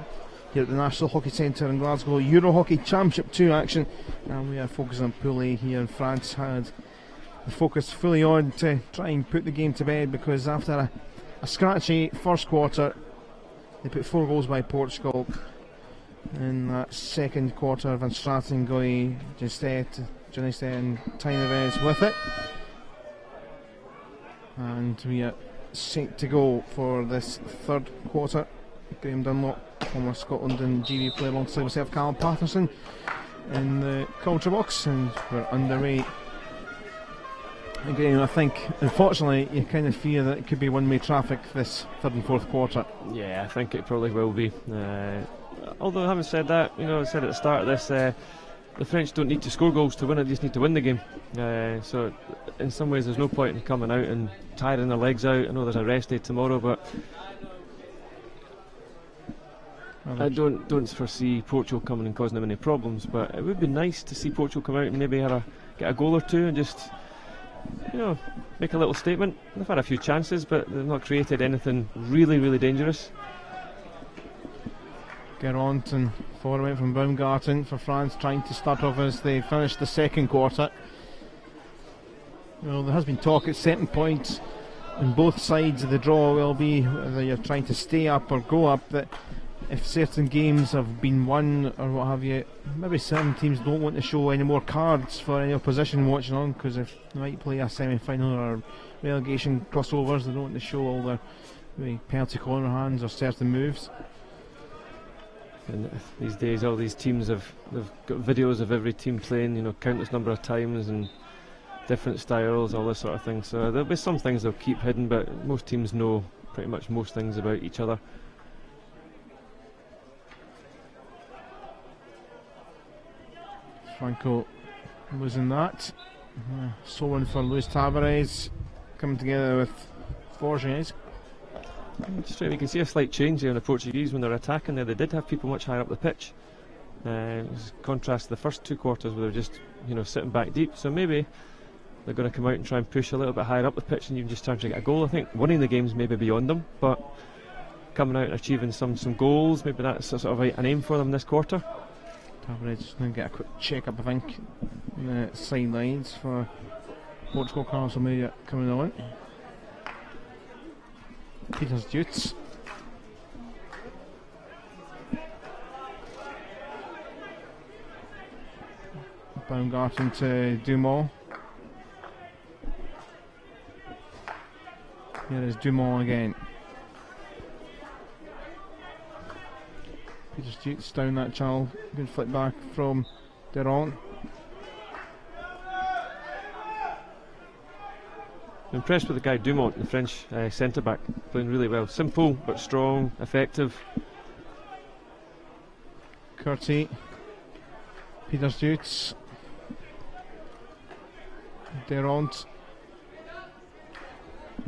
here at the National Hockey Centre in Glasgow. EuroHockey Championship 2 action, and we are focusing on Pool A here. France had the focus fully on to try and put the game to bed, because after a scratchy first quarter, they put 4 goals by Portugal. In that second quarter, Van Straten, Goy, Justet, Jonistet and Taineves with it. And we are set to go for this third quarter. Graham Dunlop, former Scotland and GB player, alongside myself, Callum Patterson, in the culture box, and we're underway. And Graham, I think, unfortunately, you kind of fear that it could be one-way traffic this third and fourth quarter. Yeah, I think it probably will be. Although, having said that, I said at the start of this, the French don't need to score goals to win it, they just need to win the game. So, in some ways, there's no point in coming out and tiring their legs out. I know there's a rest day tomorrow, but I don't foresee Portugal coming and causing them any problems. But it would be nice to see Portugal come out and maybe get a goal or two and just, make a little statement. They've had a few chances, but they've not created anything really, really dangerous. Geront and forward from Baumgarten for France, trying to start off as they finish the second quarter. Well, there has been talk at certain points on both sides of the draw will be whether you're trying to stay up or go up, that if certain games have been won or what have you, maybe certain teams don't want to show any more cards for any opposition watching on, because if they might play a semi-final or relegation crossovers, they don't want to show all their penalty corner hands or certain moves. And these days, all these teams they've got videos of every team playing, countless number of times and different styles, all this sort of thing. So there'll be some things they'll keep hidden, but most teams know pretty much most things about each other. Franco losing that. Someone for Luis Tavares coming together with Forges. Just right, you can see a slight change there in the Portuguese when they're attacking there. They did have people much higher up the pitch. Contrast to the first 2 quarters where they're just sitting back deep. So maybe they're going to come out and try and push a little bit higher up the pitch, and you can just try to get a goal. I think winning the game's maybe beyond them, but coming out and achieving some goals, maybe that's sort of an aim for them this quarter. Tavares going to get a quick check up, I think, on the sidelines for Portugal. Carlos Almeida coming on. Peters Dutz. Baumgarten to Dumont. Here is Dumont again. Peters Dutz down that channel. Good flick back from Deront. I'm impressed with the guy Dumont, the French centre back, playing really well. Simple but strong, effective. Curti, Peters Dutz, Deront.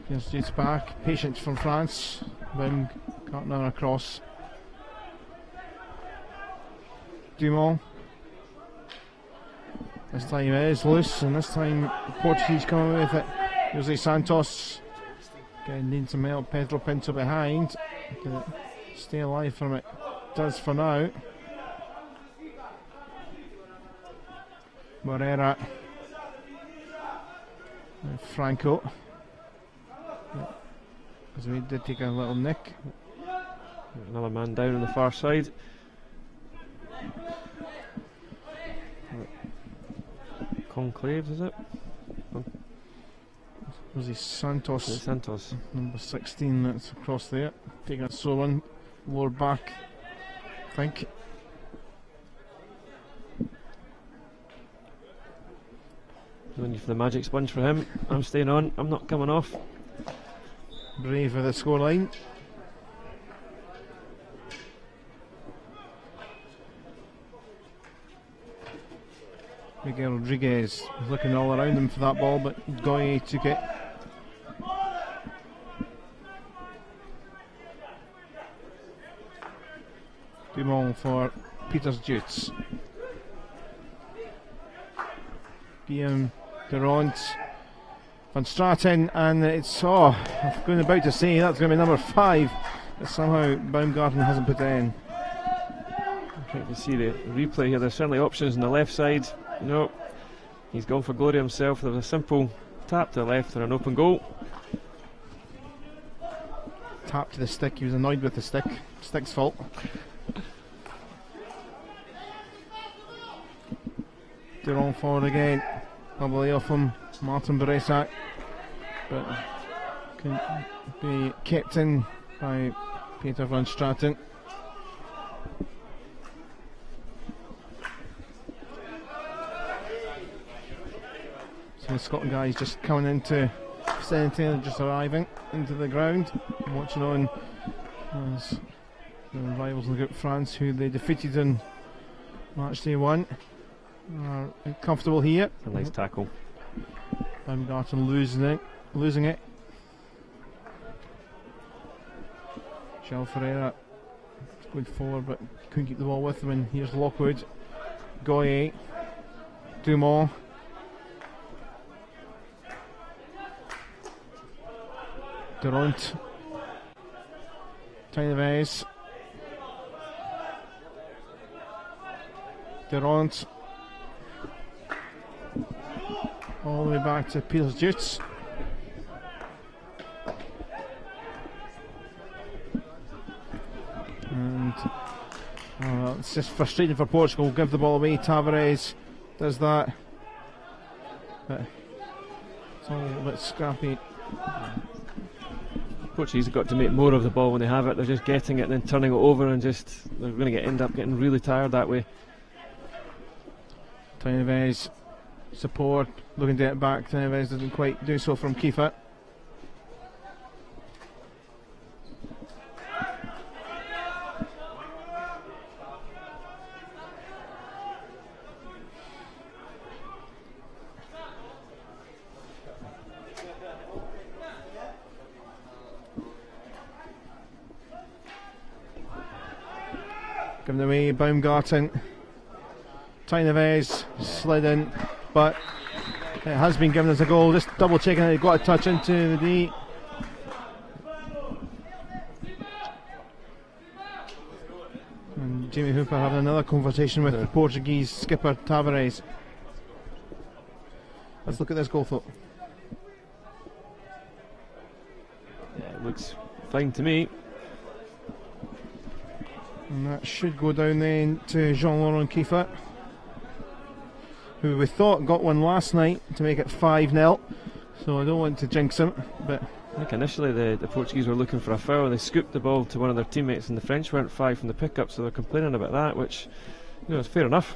Peters Dutz back, patience from France. Baumgartner across. Dumont. This time it is loose, and this time the Portuguese come away with it. Jose Santos needs some help. Pedro Pinto behind. Can it stay alive from it? Does for now. Moreira. And Franco. Because we did take a little nick. Another man down on the far side. Conclaves, is it? Jose Santos. Santos. Number 16, that's across there. Taking it so one. Lower back, I think. Going for the magic sponge for him. I'm staying on. I'm not coming off. Brave with the scoreline. Miguel Rodriguez was looking all around him for that ball, but Goye took it. Dumont for Peters Dutz. Guillaume Durant Van Straten, and it's, I was about to say that's going to be number 5, but somehow Baumgarten hasn't put it in. Trying to see the replay here. There's certainly options on the left side. No, he's gone for glory himself. There was a simple tap to the left for an open goal. Tap to the stick. He was annoyed with the stick. Stick's fault. Durand forward again. Lovely off him, Martin Beresak, but can be kept in by Peter Van Straten. So the Scotland guys just coming into vicinity, just arriving into the ground, watching on as the rivals in the group, France, who they defeated in match day 1, are comfortable here. A nice tackle. Baumgarten losing it. Shell Ferreira going forward, but couldn't keep the ball with him. And here's Lockwood, Goye, Dumont. Durant, Tynevez, Durant, all the way back to Piers Jutes. And it's just frustrating for Portugal. Give the ball away. Tavares does that, but it's all a bit scrappy. Portuguese have got to make more of the ball when they have it. They're just getting it and then turning it over, and they're going to end up getting really tired that way. Tynevez support, looking to get back. Tynevez doesn't quite do so from Kiefer. Given away, Baumgarten. Tynevez slid in, but it has been given as a goal. Just double checking it, got a touch into the D. And Jamie Hooper having another conversation with the Portuguese skipper Tavares. Let's look at this goal, though. Yeah, it looks fine to me. And that should go down then to Jean-Laurent Kiefer, who we thought got one last night to make it 5-0, so I don't want to jinx him, but I think initially the Portuguese were looking for a foul. They scooped the ball to one of their teammates, and the French weren't 5 from the pickup, so they're complaining about that, which, you know, is fair enough.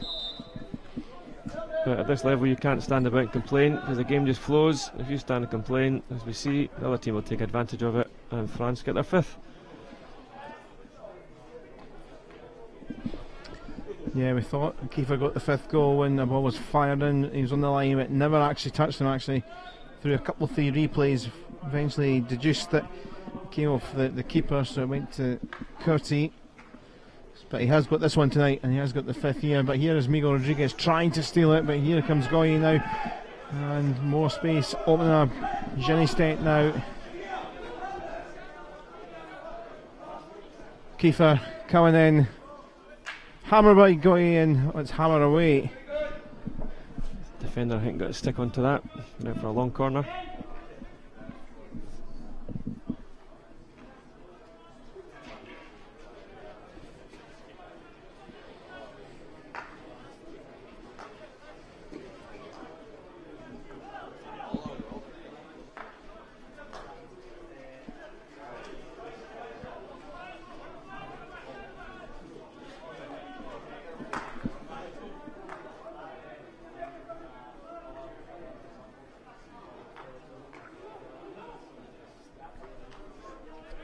But at this level you can't stand about and complain, because the game just flows. If you stand and complain, as we see, the other team will take advantage of it, and France get their 5th. yeah, we thought Kiefer got the 5th goal when the ball was fired in. He was on the line, but never actually touched him. Actually, through a couple of 3 replays, eventually deduced that it came off the keeper, so it went to Curti. But he has got this one tonight, and he has got the 5th here. But here is Miguel Rodriguez trying to steal it, but here comes Goye now, and more space opening up. Jenny Stet now. Kiefer coming in. Hammer by Goye, and let's hammer away. Defender, I think, got a stick onto that. Went out for a long corner.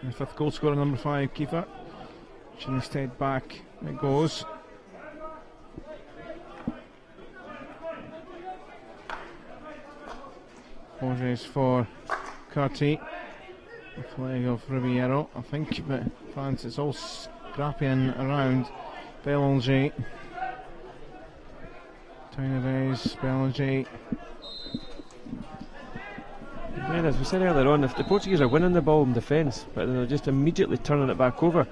The 5th goal scorer, number 5, Kiefer. Instead back it goes. Borges for Curti. The flag of Ribeiro, I think, but France, it's all scrappy and around. Bélanger. Tynevez, Bélanger. Yeah, as we said earlier on, if the Portuguese are winning the ball in defence, but then they're just immediately turning it back over,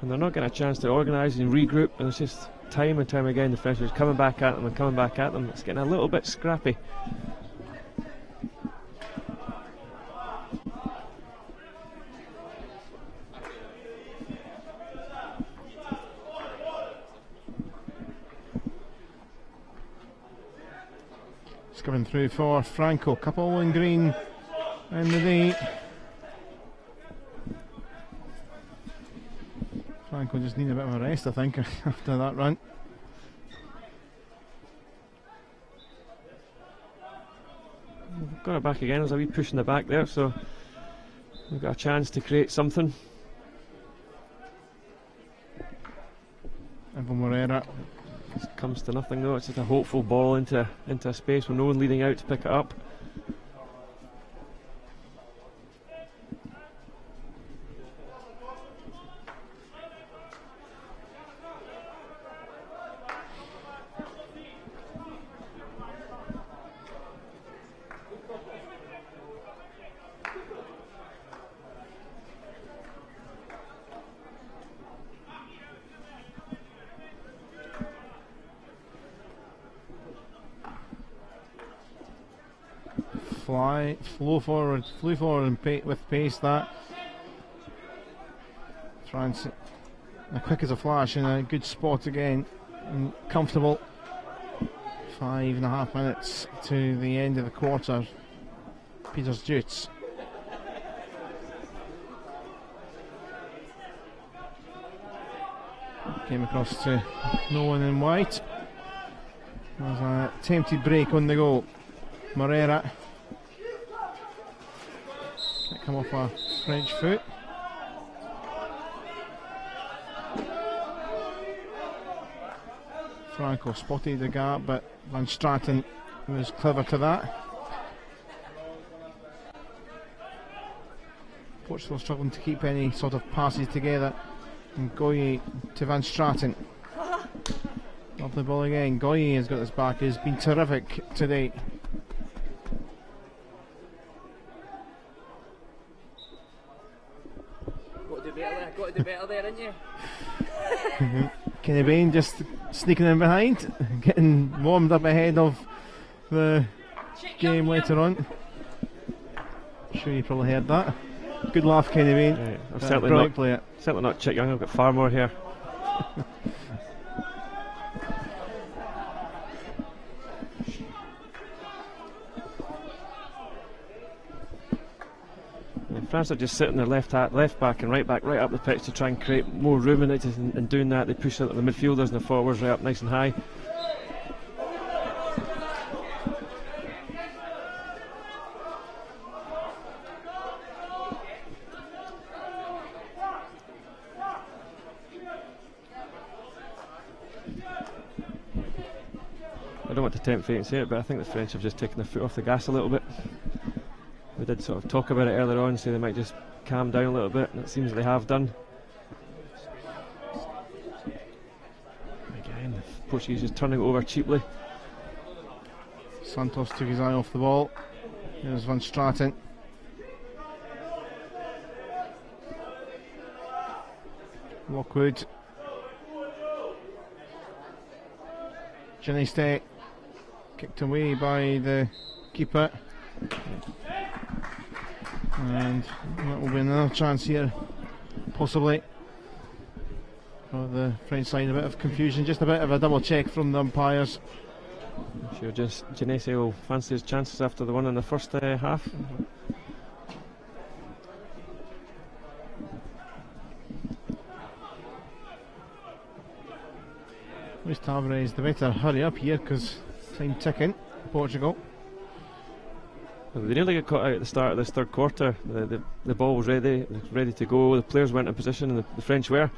and they're not getting a chance to organise and regroup, and it's just time and time again the French are coming back at them and coming back at them. It's getting a little bit scrappy. It's coming through for Franco, couple in green in the day. Franco just needed a bit of a rest, I think, after that run. We've got it back again. There's a wee push in the back there, so we've got a chance to create something. Evan Moreira. It comes to nothing though. It's just a hopeful ball into a space with no one leading out to pick it up. Flew forward and with pace. That France, quick as a flash, in a good spot again, and comfortable. 5.5 minutes to the end of the quarter. Peters Jutes. Came across to no one in white. There's a attempted break on the goal. Moreira. Come off a French foot. Franco spotted the gap, but Van Straten was clever to that. Portugal struggling to keep any sort of passes together. And Goye to Van Straten. Lovely ball again. Goye has got his back. He's been terrific today. Got to do better there, didn't you? Kenny Bain just sneaking in behind, getting warmed up ahead of the game later on. I'm sure you probably heard that. Good laugh, Kenny Bain. Yeah, I've certainly not Chick Young. I've got far more here. France are just sitting their left back and right back right up the pitch to try and create more room in it, and doing that they push out the midfielders and the forwards right up nice and high. I don't want to tempt fate and say it, but I think the French have just taken their foot off the gas a little bit. We did sort of talk about it earlier on, say they might just calm down a little bit, and it seems they have done. Again, the Portuguese just turning it over cheaply. Santos took his eye off the ball. Here's Van Straten. Lockwood. Janiste kicked away by the keeper. And that will be another chance here, possibly, for the French side. A bit of confusion, just a bit of a double check from the umpires. I'm sure just Janese will fancy his chances after the one in the first half. Luis Tavares, they better hurry up here because time ticking. Portugal. Well, they nearly got caught out at the start of this third quarter. The ball was ready to go. The players weren't in position, and the French were.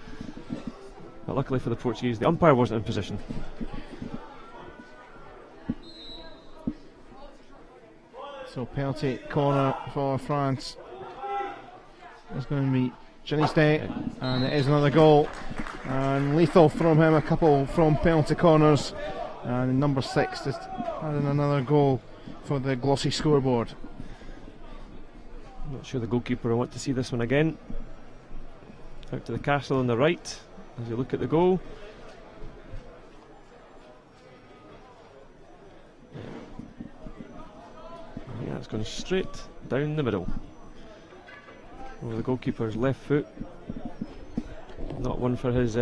But luckily for the Portuguese, the umpire wasn't in position. So penalty corner for France. It's going to be Janiste, and it is another goal. And lethal from him, a couple from penalty corners. And number 6 just adding another goal for the glossy scoreboard. Not sure the goalkeeper will want to see this one again. Out to the castle on the right as you look at the goal. Yeah, it's gone straight down the middle. Over the goalkeeper's left foot. Not one for his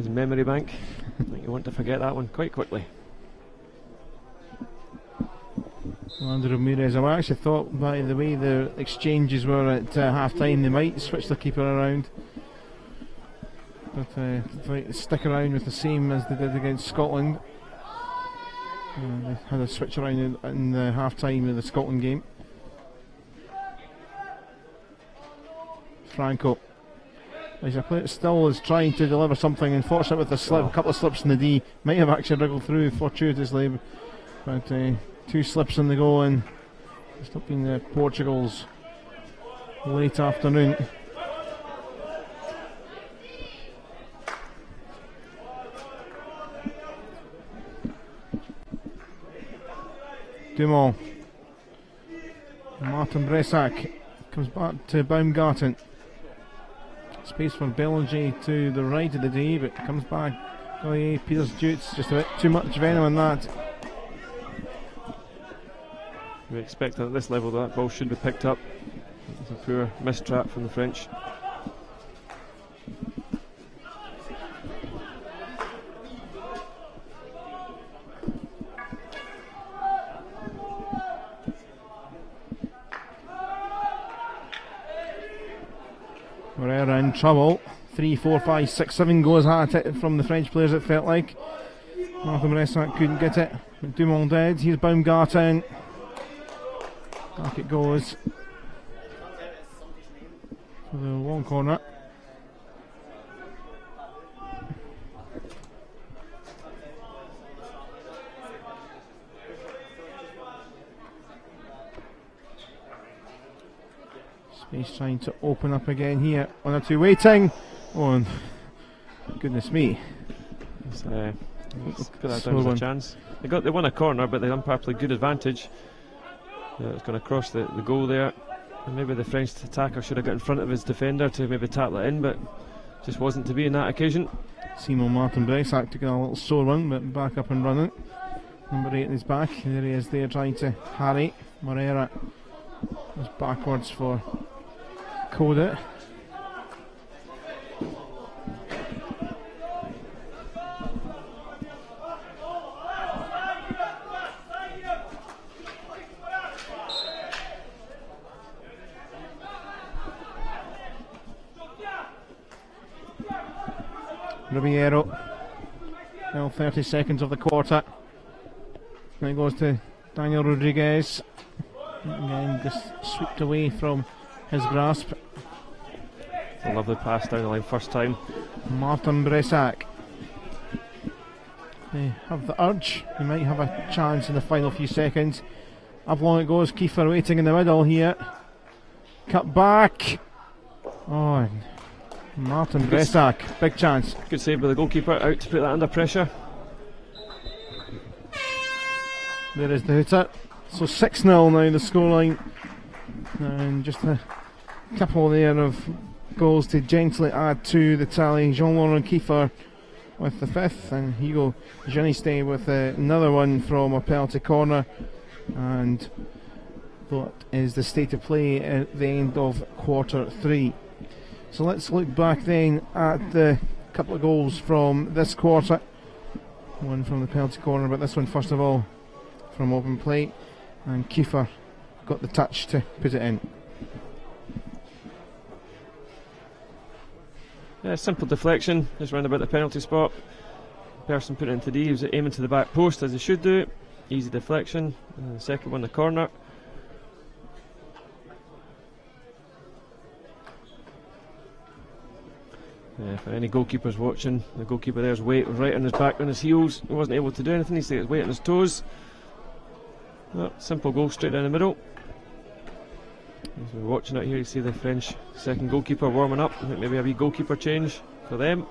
memory bank. I think you want to forget that one quite quickly. Orlando Ramirez, I actually thought by the way the exchanges were at half time they might switch the keeper around, but they stick around with the same as they did against Scotland. They had a switch around in the half time of the Scotland game. Franco, as a player, still is trying to deliver something. Unfortunate with the slip, a couple of slips in the D, might have actually wriggled through fortuitously, but two slips in the goal and stopping Portugal's late afternoon. Dumont, Martin Bressac comes back to Baumgarten. Space for Belanger to the right of the D, but comes back. Oh yeah, Peters Jutes, just a bit too much venom in that. We expect that at this level that ball should be picked up. It's a poor missed trap from the French. Moreira in trouble. 3, 4, 5, 6, 7 goes at it from the French players, it felt like. Martin Bressac couldn't get it. Dumont dead. Here's Baumgarten. Back it goes. For the long corner. Space trying to open up again here. 1 or 2 waiting. Oh, and goodness me. Let's put that down as a chance. They won a corner, but they unparalleled good advantage. It's going to cross the goal there, and maybe the French attacker should have got in front of his defender to maybe tackle it in, but just wasn't to be in that occasion. Simon Martin Bressac took a little sore one, but back up and running. Number 8 is back. There he is there trying to harry. Moreira was backwards for Coda. Ribeiro. Now 30 seconds of the quarter. Now it goes to Daniel Rodriguez. Again, just swept away from his grasp. A lovely pass down the line first time. Martin Bressac. They have the urge. They might have a chance in the final few seconds. Up long it goes. Kiefer waiting in the middle here. Cut back. Oh, and Martin Bressac, big chance. Good save by the goalkeeper, out to put that under pressure. There is the hooter. So 6-0 now the scoreline. And just a couple there of goals to gently add to the tally. Jean-Laurent Kiefer with the 5th, and Hugo Janiste with another one from a penalty corner. And that is the state of play at the end of quarter 3. So let's look back then at the couple of goals from this quarter. One from the penalty corner, but this one first of all from open play, and Kiefer got the touch to put it in. Yeah, simple deflection, just round about the penalty spot. Person put it into D, he was aiming to the back post as he should do. Easy deflection. And the second one, the corner. For any goalkeepers watching, the goalkeeper there's weight was right on his back, on his heels. He wasn't able to do anything, he's got his weight on his toes. Well, simple goal straight down the middle. As we're watching it here, you see the French second goalkeeper warming up. I think maybe a wee goalkeeper change for them.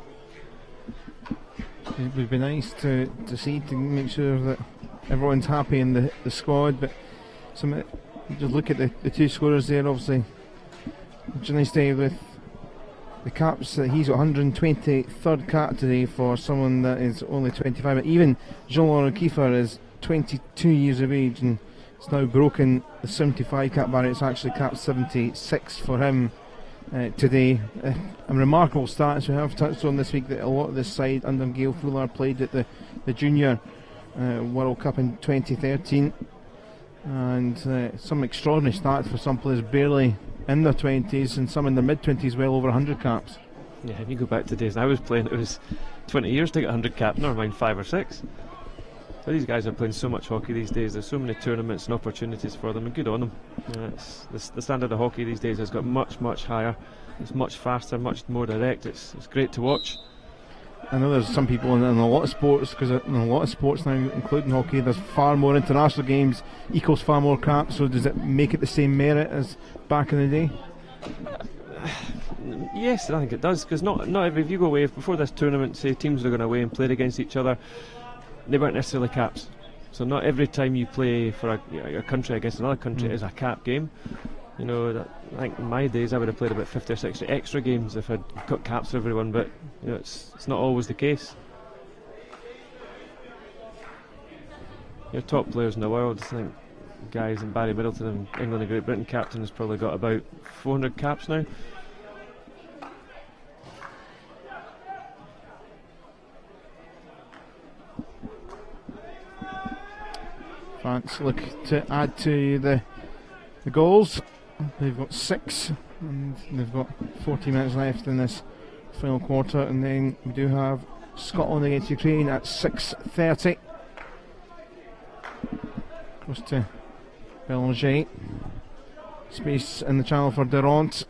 It would be nice to see, to make sure that everyone's happy in the squad, but just look at the two scorers there. Obviously, Johnny Stay with the caps. He's got 123rd cap today for someone that is only 25. But even Jean-Laurent Kiefer is 22 years of age and it's now broken the 75 cap barrier. It's actually cap 76 for him today. A remarkable stats we have touched on this week that a lot of this side under Gail Fuller played at the Junior World Cup in 2013, and some extraordinary stats for some players barely in their 20s and some in their mid-20s well over 100 caps. Yeah, if you go back to days I was playing, it was 20 years to get 100 caps, never mind 5 or 6. But these guys are playing so much hockey these days. There's so many tournaments and opportunities for them, and good on them. The standard of hockey these days has got much, much higher. It's much faster, much more direct. It's great to watch. I know there's some people in a lot of sports, because in a lot of sports now, including hockey, there's far more international games, equals far more caps. So does it make it the same merit as back in the day? Yes, I think it does, because not every, if you go away before this tournament, say teams are going away and played against each other, they weren't necessarily caps. So not every time you play for a country against another country is a cap game. You know, I think in my days I would have played about 50 or 60 extra games if I'd got caps for everyone, but you know, it's not always the case. Your top players in the world, I think guys in Barry Middleton and England and Great Britain captain has probably got about 400 caps now. France look to add to the goals. They've got 6 and they've got 40 minutes left in this final quarter, and then we do have Scotland against Ukraine at 6:30. Close to Belanger. Space in the channel for Durant.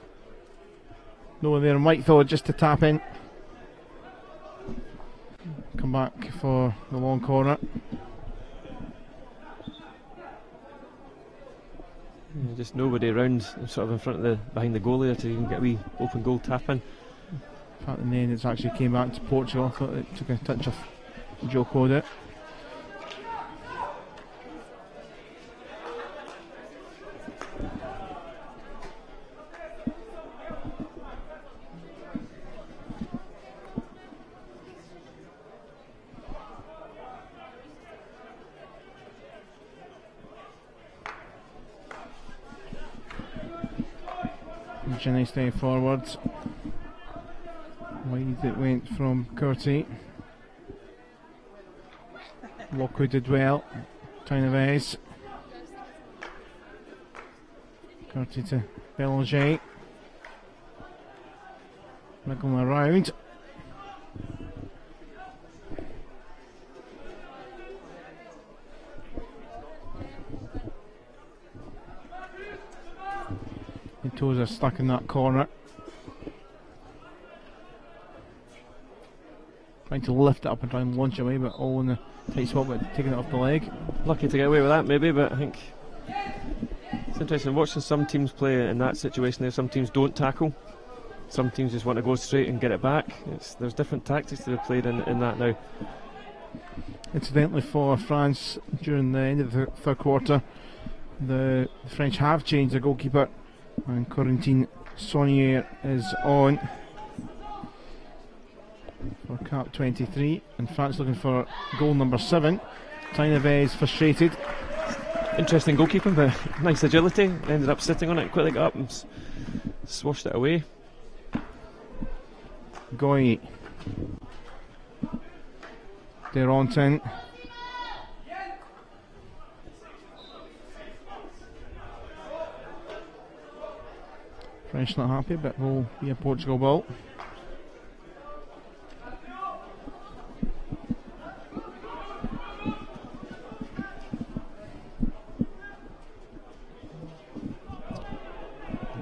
No one there in Whiteford just to tap in. Come back for the long corner. Just nobody around, sort of in front of behind the goalie there to even get a wee open goal tap in. In fact, in the end, it's actually came back to Portugal. I thought it took a touch of Joe Code it. Nice day forwards. Wide it went from Curty. Lockwood did well. Tynevez. Curty to Belanger. Wriggling around. The toes are stuck in that corner. Trying to lift it up and try and launch away, but all in the tight spot, but taking it off the leg. Lucky to get away with that maybe, but I think it's interesting watching some teams play in that situation there. Some teams don't tackle. Some teams just want to go straight and get it back. There's different tactics that are played in that now. Incidentally, for France, during the end of the third quarter, the French have changed their goalkeeper, and Corentin Saunier is on for cap 23, and France looking for goal number 7. Tynevez frustrated. Interesting goalkeeping, but nice agility. Ended up sitting on it, quickly got up and swashed it away. Goy. Derontin. French not happy, but will be a Portugal ball.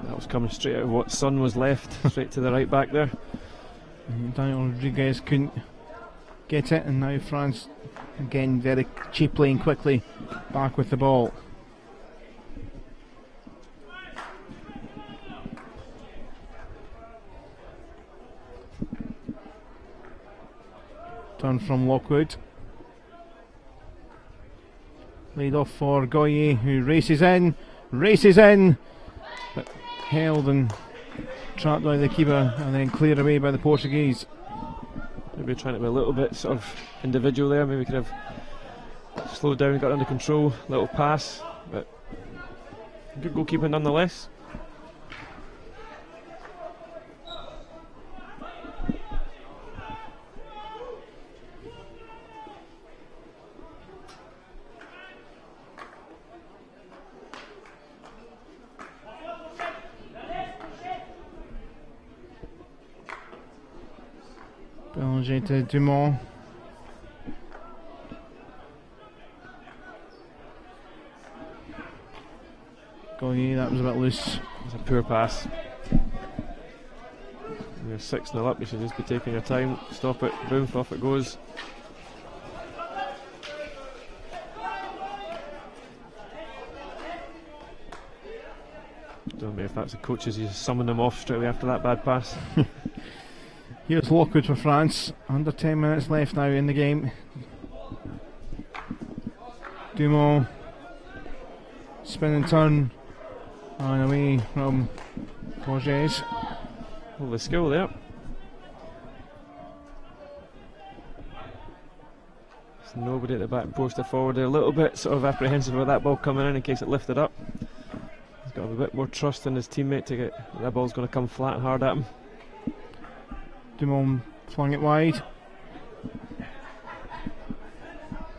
That was coming straight out of what Son was left, straight to the right back there. And Daniel Rodriguez couldn't get it, and now France again very cheaply and quickly back with the ball. Turn from Lockwood. Laid off for Goye, who races in, but held and trapped by the keeper and then cleared away by the Portuguese. Maybe trying to be a little bit sort of individual there. Maybe could have slowed down, got under control, little pass, but good goalkeeping nonetheless. Bélanger to Dumont. Goye, that was a bit loose. It's a poor pass. You're 6-0 up, you should just be taking your time. Stop it, boom, off it goes. Don't know if that's the coaches, you summon them off straight away after that bad pass. Here's Lockwood for France. Under 10 minutes left now in the game. Dumont. Spin and turn. And away from Borges. Well, the skill there. There's nobody at the back post or forward. They're a little bit sort of apprehensive about that ball coming in case it lifted up. He's got a bit more trust in his teammate to get that ball's going to come flat and hard at him. Dumont flung it wide.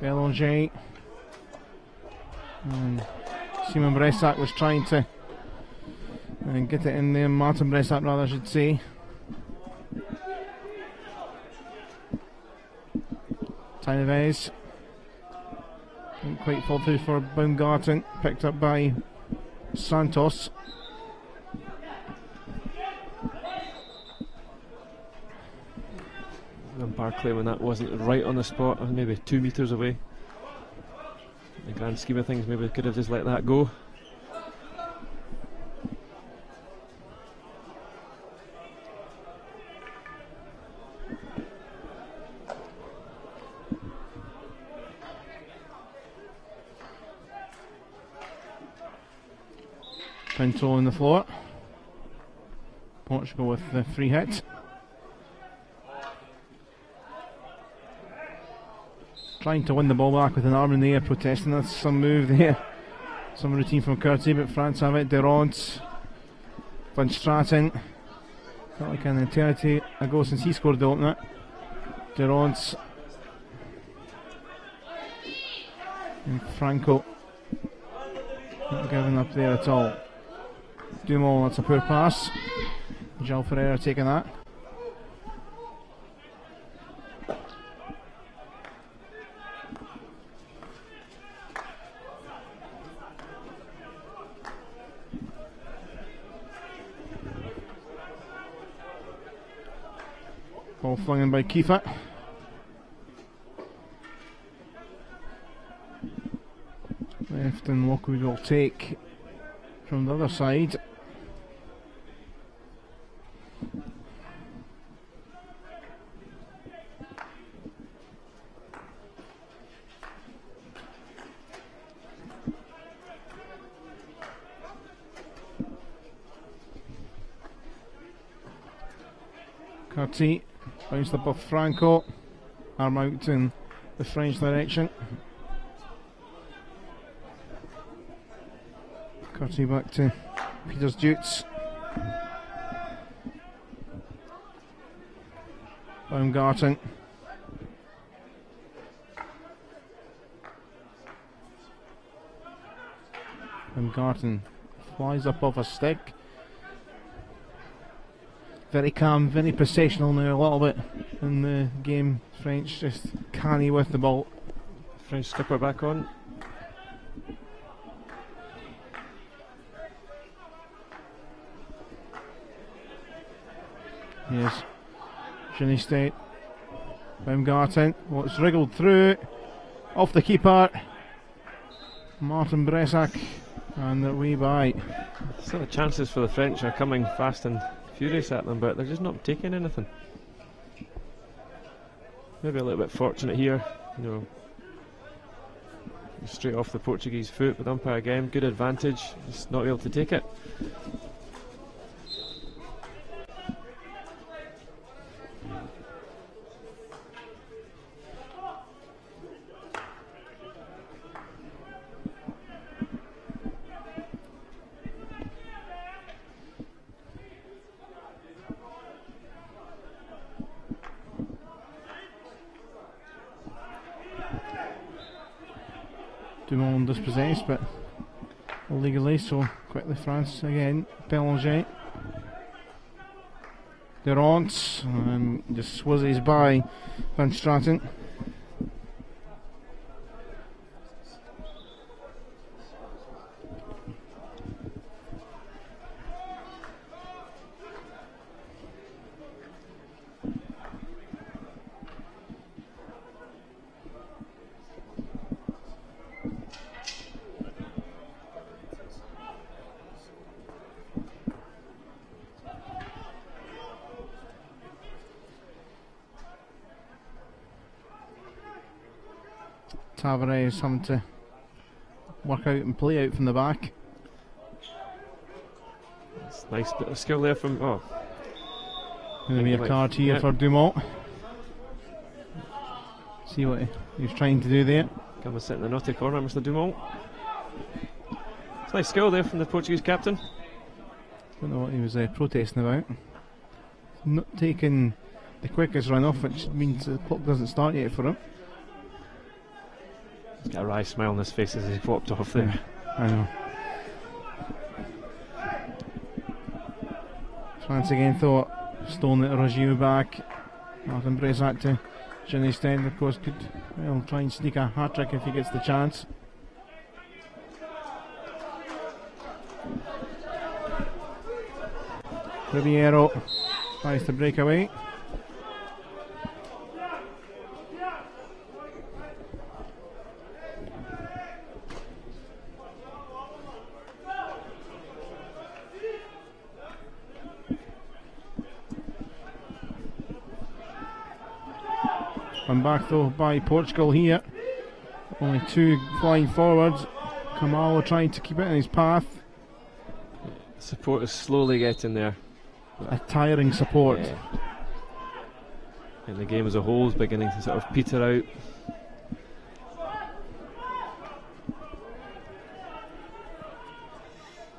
Bélanger. And Simon Bressac was trying to get it in there. Martin Bressac, rather, I should say. Taineves. Didn't quite fall through for Baumgarten. Picked up by Santos. Umpire claiming that wasn't right on the spot, maybe 2 metres away. In the grand scheme of things, maybe could have just let that go. Pinto on the floor. Portugal with the free hit. Trying to win the ball back with an arm in the air, protesting. That's some move there. Some routine from Courtesy, but France have it. Durant, Van Straten. Felt like an eternity ago since he scored the opener. Durant. And Franco. Not giving up there at all. Dumont, that's a poor pass. João Ferreira taking that. Ball flung in by Kiefer. Left and Lockwood will take from the other side. Curti bounced above Franco, arm out in the French direction. Curti back to Peters Dutes. Baumgarten. Baumgarten flies up off a stick. Very calm, very processional now a little bit in the game. French just canny with the ball. French skipper back on. Here's Ginny State. Baumgarten. Oh, it's wriggled through. Off the keeper. Martin Bressac. And they're way by. Still the chances for the French are coming fast and furious at them, but they're just not taking anything. Maybe a little bit fortunate here, you know. Straight off the Portuguese foot, but the umpire again, good advantage, just not able to take it. Dumont dispossessed, but illegally, so quickly France again. Belanger. Durant just swizzes by Van Straten. Tavares having to work out and play out from the back. That's a nice bit of skill there from. Oh, Going to be a card here for Dumont. See what he's trying to do there. Come and sit in the naughty corner, Mr. Dumont. It's nice skill there from the Portuguese captain. Don't know what he was protesting about. Not taking the quickest run off, which means the clock doesn't start yet for him. He's got a wry smile on his face as he popped off there. I know. France again thought, stolen it, Rogier back. Martin Brezak to Ginny Stend, of course, could try and sneak a hat trick if he gets the chance. Ribeiro tries to break away. Come back though by Portugal here. Only two flying forwards. Kamalo trying to keep it in his path. Support is slowly getting there. A tiring support. Yeah. And the game as a whole is beginning to sort of peter out.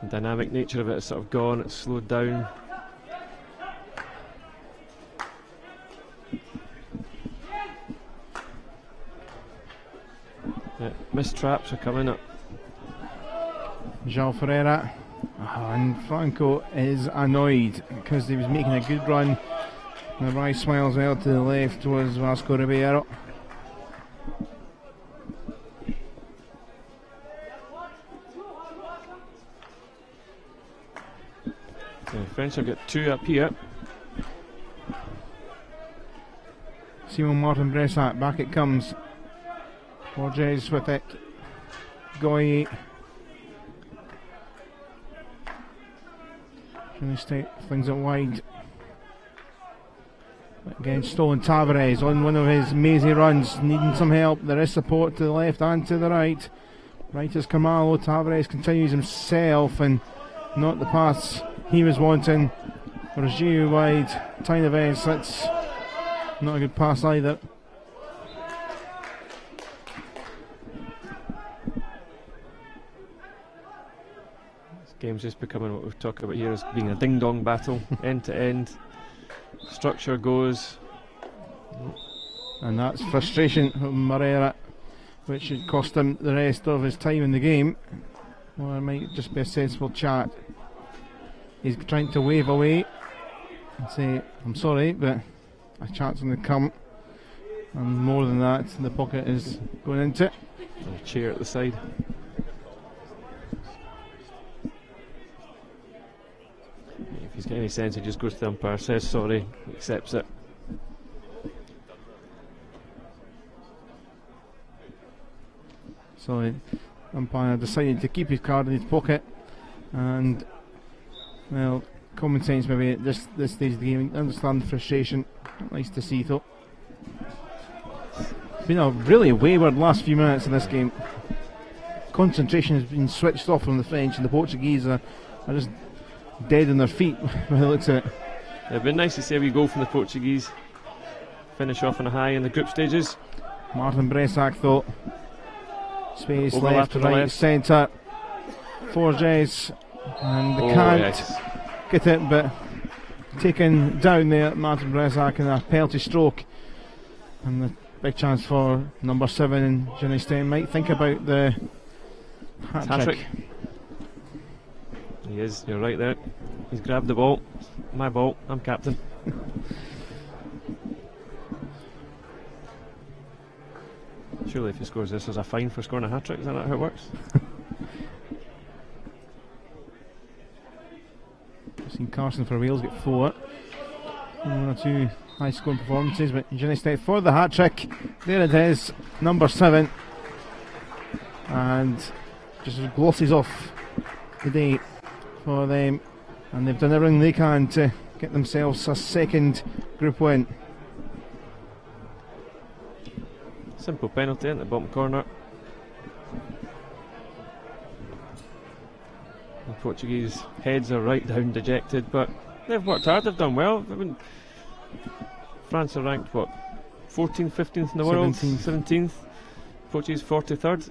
The dynamic nature of it is sort of gone, it's slowed down. Missed traps are coming up. João Ferreira. And Franco is annoyed because he was making a good run. And the right smiles out to the left was Vasco Ribeiro. The French have got two up here. Simon Martin Bressac, back it comes. Borges with it. Goy. Trying to stay things it wide. Again, stolen Tavares on one of his mazy runs, needing some help. There is support to the left and to the right. Right is Kamalo. Tavares continues himself and not the pass he was wanting. Rogier wide. Tiny Vance, that's not a good pass either. Game's just becoming what we're talking about here as being a ding-dong battle, end to end. Structure goes. And that's frustration from Moreira, which should cost him the rest of his time in the game. Or it might just be a sensible chat. He's trying to wave away and say, I'm sorry, but a chat's going to come. And more than that, the pocket is going into it. And a chair at the side. If he's got any sense, he just goes to the umpire, says sorry, accepts it. So the umpire decided to keep his card in his pocket, and well, common sense maybe at this stage of the game. Understand the frustration. Nice to see though. It's been a really wayward last few minutes in this game. concentration has been switched off from the French, and the Portuguese are just dead on their feet when he looks at it. It'd been nice to see a wee goal from the Portuguese. Finish off on a high in the group stages. Martin Bresac though. Space Overlap left, to the right, left. centre. Forges, and they can't get it, but taken down there, Martin Bresac, in a penalty stroke. And the big chance for number 7 in Ginny Stein. Might think about the hat-trick. He is, you're right there. He's grabbed the ball. My ball, I'm captain. Surely if he scores this, there's a fine for scoring a hat-trick. Is that not how it works? I've seen Carson for Wales get 4. One or two high scoring performances, but Ginny Stein for the hat-trick. There it is, number 7. And just glosses off the day for them, and they've done everything they can to get themselves a second group win. Simple penalty in the bottom corner. The Portuguese heads are right down dejected, but they've worked hard, they've done well. France are ranked, what, 14th, 15th in the world? 17th. Portuguese 43rd.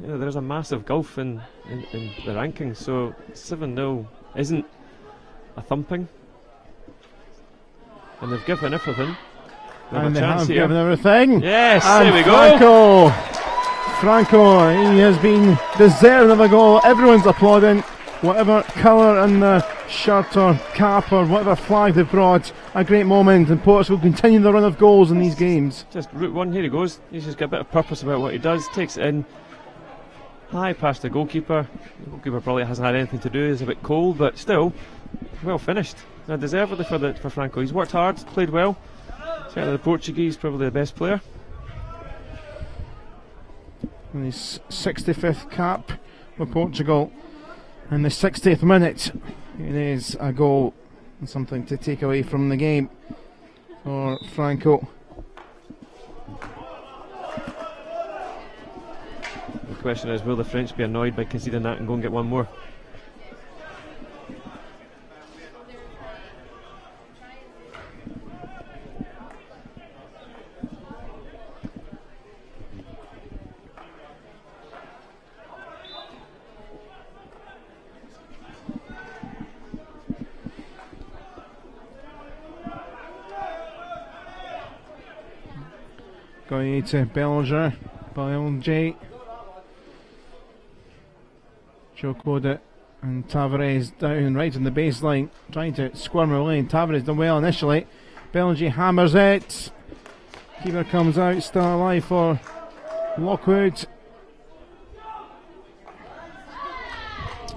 You know, there's a massive gulf in the rankings, so 7-0 isn't a thumping. And they've given everything. And they have given everything. Yes, and there we go. Franco, he has been deserving of a goal. Everyone's applauding. Whatever colour in the shirt or cap or whatever flag they've brought, a great moment, and Portugal continue the run of goals in these games. Just route one, here he goes. He's just got a bit of purpose about what he does. Takes it in. High past the goalkeeper. The goalkeeper probably hasn't had anything to do. He's a bit cold, but still, well finished. Now, deservedly for Franco. He's worked hard, played well. Certainly the Portuguese, probably the best player. And his 65th cap for Portugal. In the 60th minute, it is a goal and something to take away from the game for Franco. The question is, will the French be annoyed by conceding that and go and get one more? Going to Bellinger, Bellinger, showcode it, and Tavares down right on the baseline, trying to squirm away, and Tavares done well initially. Bellinger hammers it, keeper comes out, still alive for Lockwood.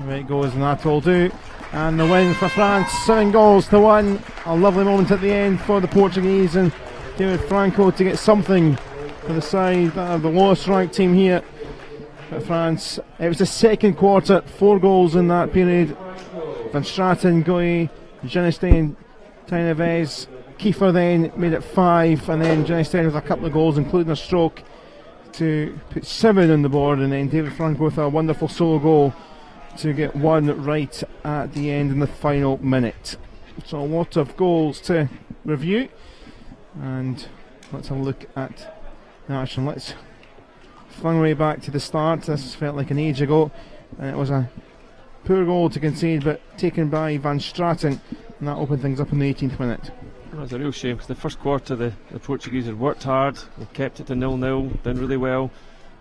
There it goes, and that will do. And the win for France, 7-1. A lovely moment at the end for the Portuguese and David Franco to get something for the side, the lowest ranked team here at France. It was the second quarter, 4 goals in that period. Van Straten, Goy, Genestein, Taineves, Kiefer then made it 5, and then Genestein with a couple of goals, including a stroke, to put 7 on the board, and then David Franco with a wonderful solo goal to get 1 right at the end in the final minute. So a lot of goals to review. And let's have a look at the action. Let's flung way back to the start. This felt like an age ago, and it was a poor goal to concede, but taken by Van Straten, and that opened things up in the 18th minute. Well, it's a real shame because the first quarter the Portuguese had worked hard, they kept it to 0-0, done really well.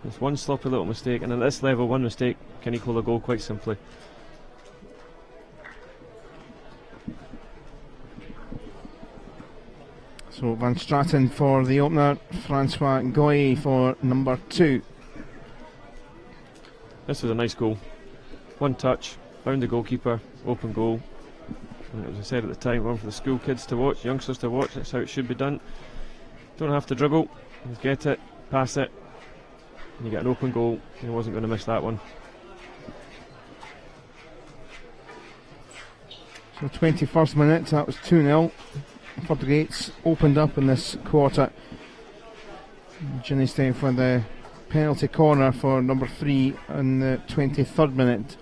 There's one sloppy little mistake, and at this level, one mistake can equal a goal quite simply. So Van Straten for the opener, Francois Goy for number 2. This was a nice goal. One touch, round the goalkeeper, open goal. And as I said at the time, one for the school kids to watch, youngsters to watch. That's how it should be done. Don't have to dribble, just get it, pass it, and you get an open goal. He wasn't going to miss that one. So 21st minute, that was 2-0. Portuguese opened up in this quarter. Ginny Stein for the penalty corner for number 3 in the 23rd minute.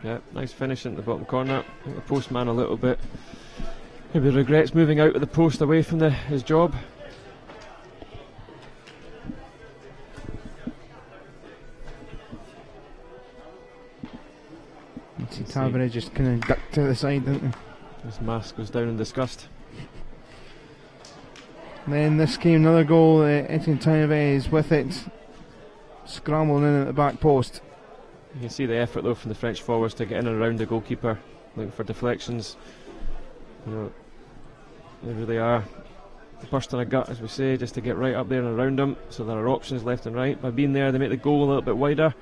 Yeah, nice finish into the bottom corner. I think the postman a little bit maybe regrets moving out of the post away from his job. Tavares just kind of ducked to the side, didn't he? His mask goes down in disgust. Then this came another goal. Etienne Tavares with it, scrambling in at the back post. You can see the effort though from the French forwards to get in and around the goalkeeper, looking for deflections. You know, they really are bursting a gut, as we say, just to get right up there and around him. So there are options left and right. By being there, they make the goal a little bit wider.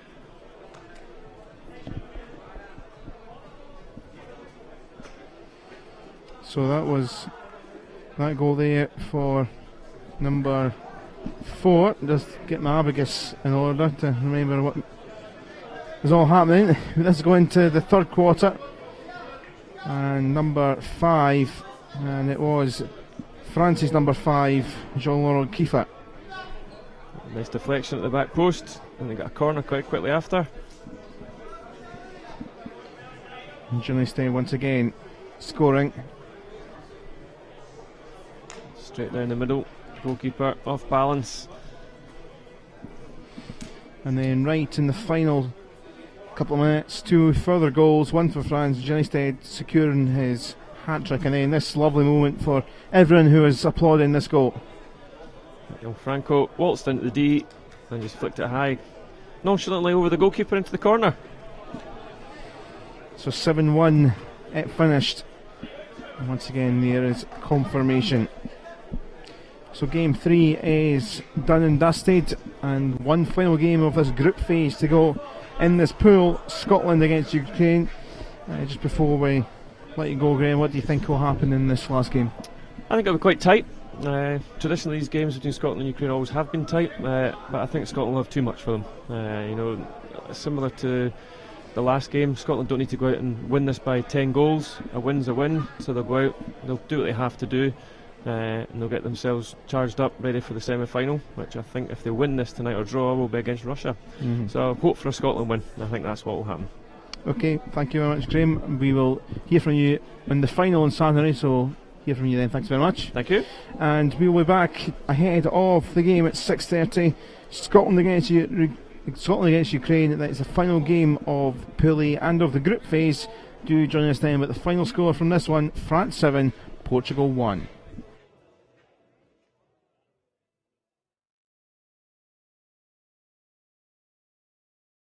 So that was that goal there for number 4. Just get my abacus in order to remember what was all happening. Let's go into the third quarter. And number 5, and it was France's number 5, Jean-Laurent Kiefer. Nice deflection at the back post, and they got a corner quite quickly after. And Junistay once again scoring. Straight down the middle, goalkeeper off balance. And then right in the final couple of minutes, 2 further goals, one for France, Junistay securing his hat-trick, and then this lovely moment for everyone who is applauding this goal. Young Franco waltzed into the D and just flicked it high, nonchalantly over the goalkeeper into the corner. So 7-1 it finished. And once again there is confirmation. So game 3 is done and dusted, and one final game of this group phase to go in this pool, Scotland against Ukraine. Just before we let you go, Graham, what do you think will happen in this last game? I think it'll be quite tight. Traditionally these games between Scotland and Ukraine always have been tight, but I think Scotland will have too much for them. You know, similar to the last game, Scotland don't need to go out and win this by 10 goals. A win's a win, so they'll go out, they'll do what they have to do, and they'll get themselves charged up, ready for the semi-final, which I think if they win this tonight or draw will be against Russia. So hope for a Scotland win. I think that's what will happen. Okay, thank you very much, Graham. We will hear from you in the final on Saturday, so hear from you then. Thanks very much. Thank you. And we will be back ahead of the game at 6:30. Scotland against Ukraine. That is the final game of Pool A and of the group phase. Do join us then with the final score from this one: France 7, Portugal 1.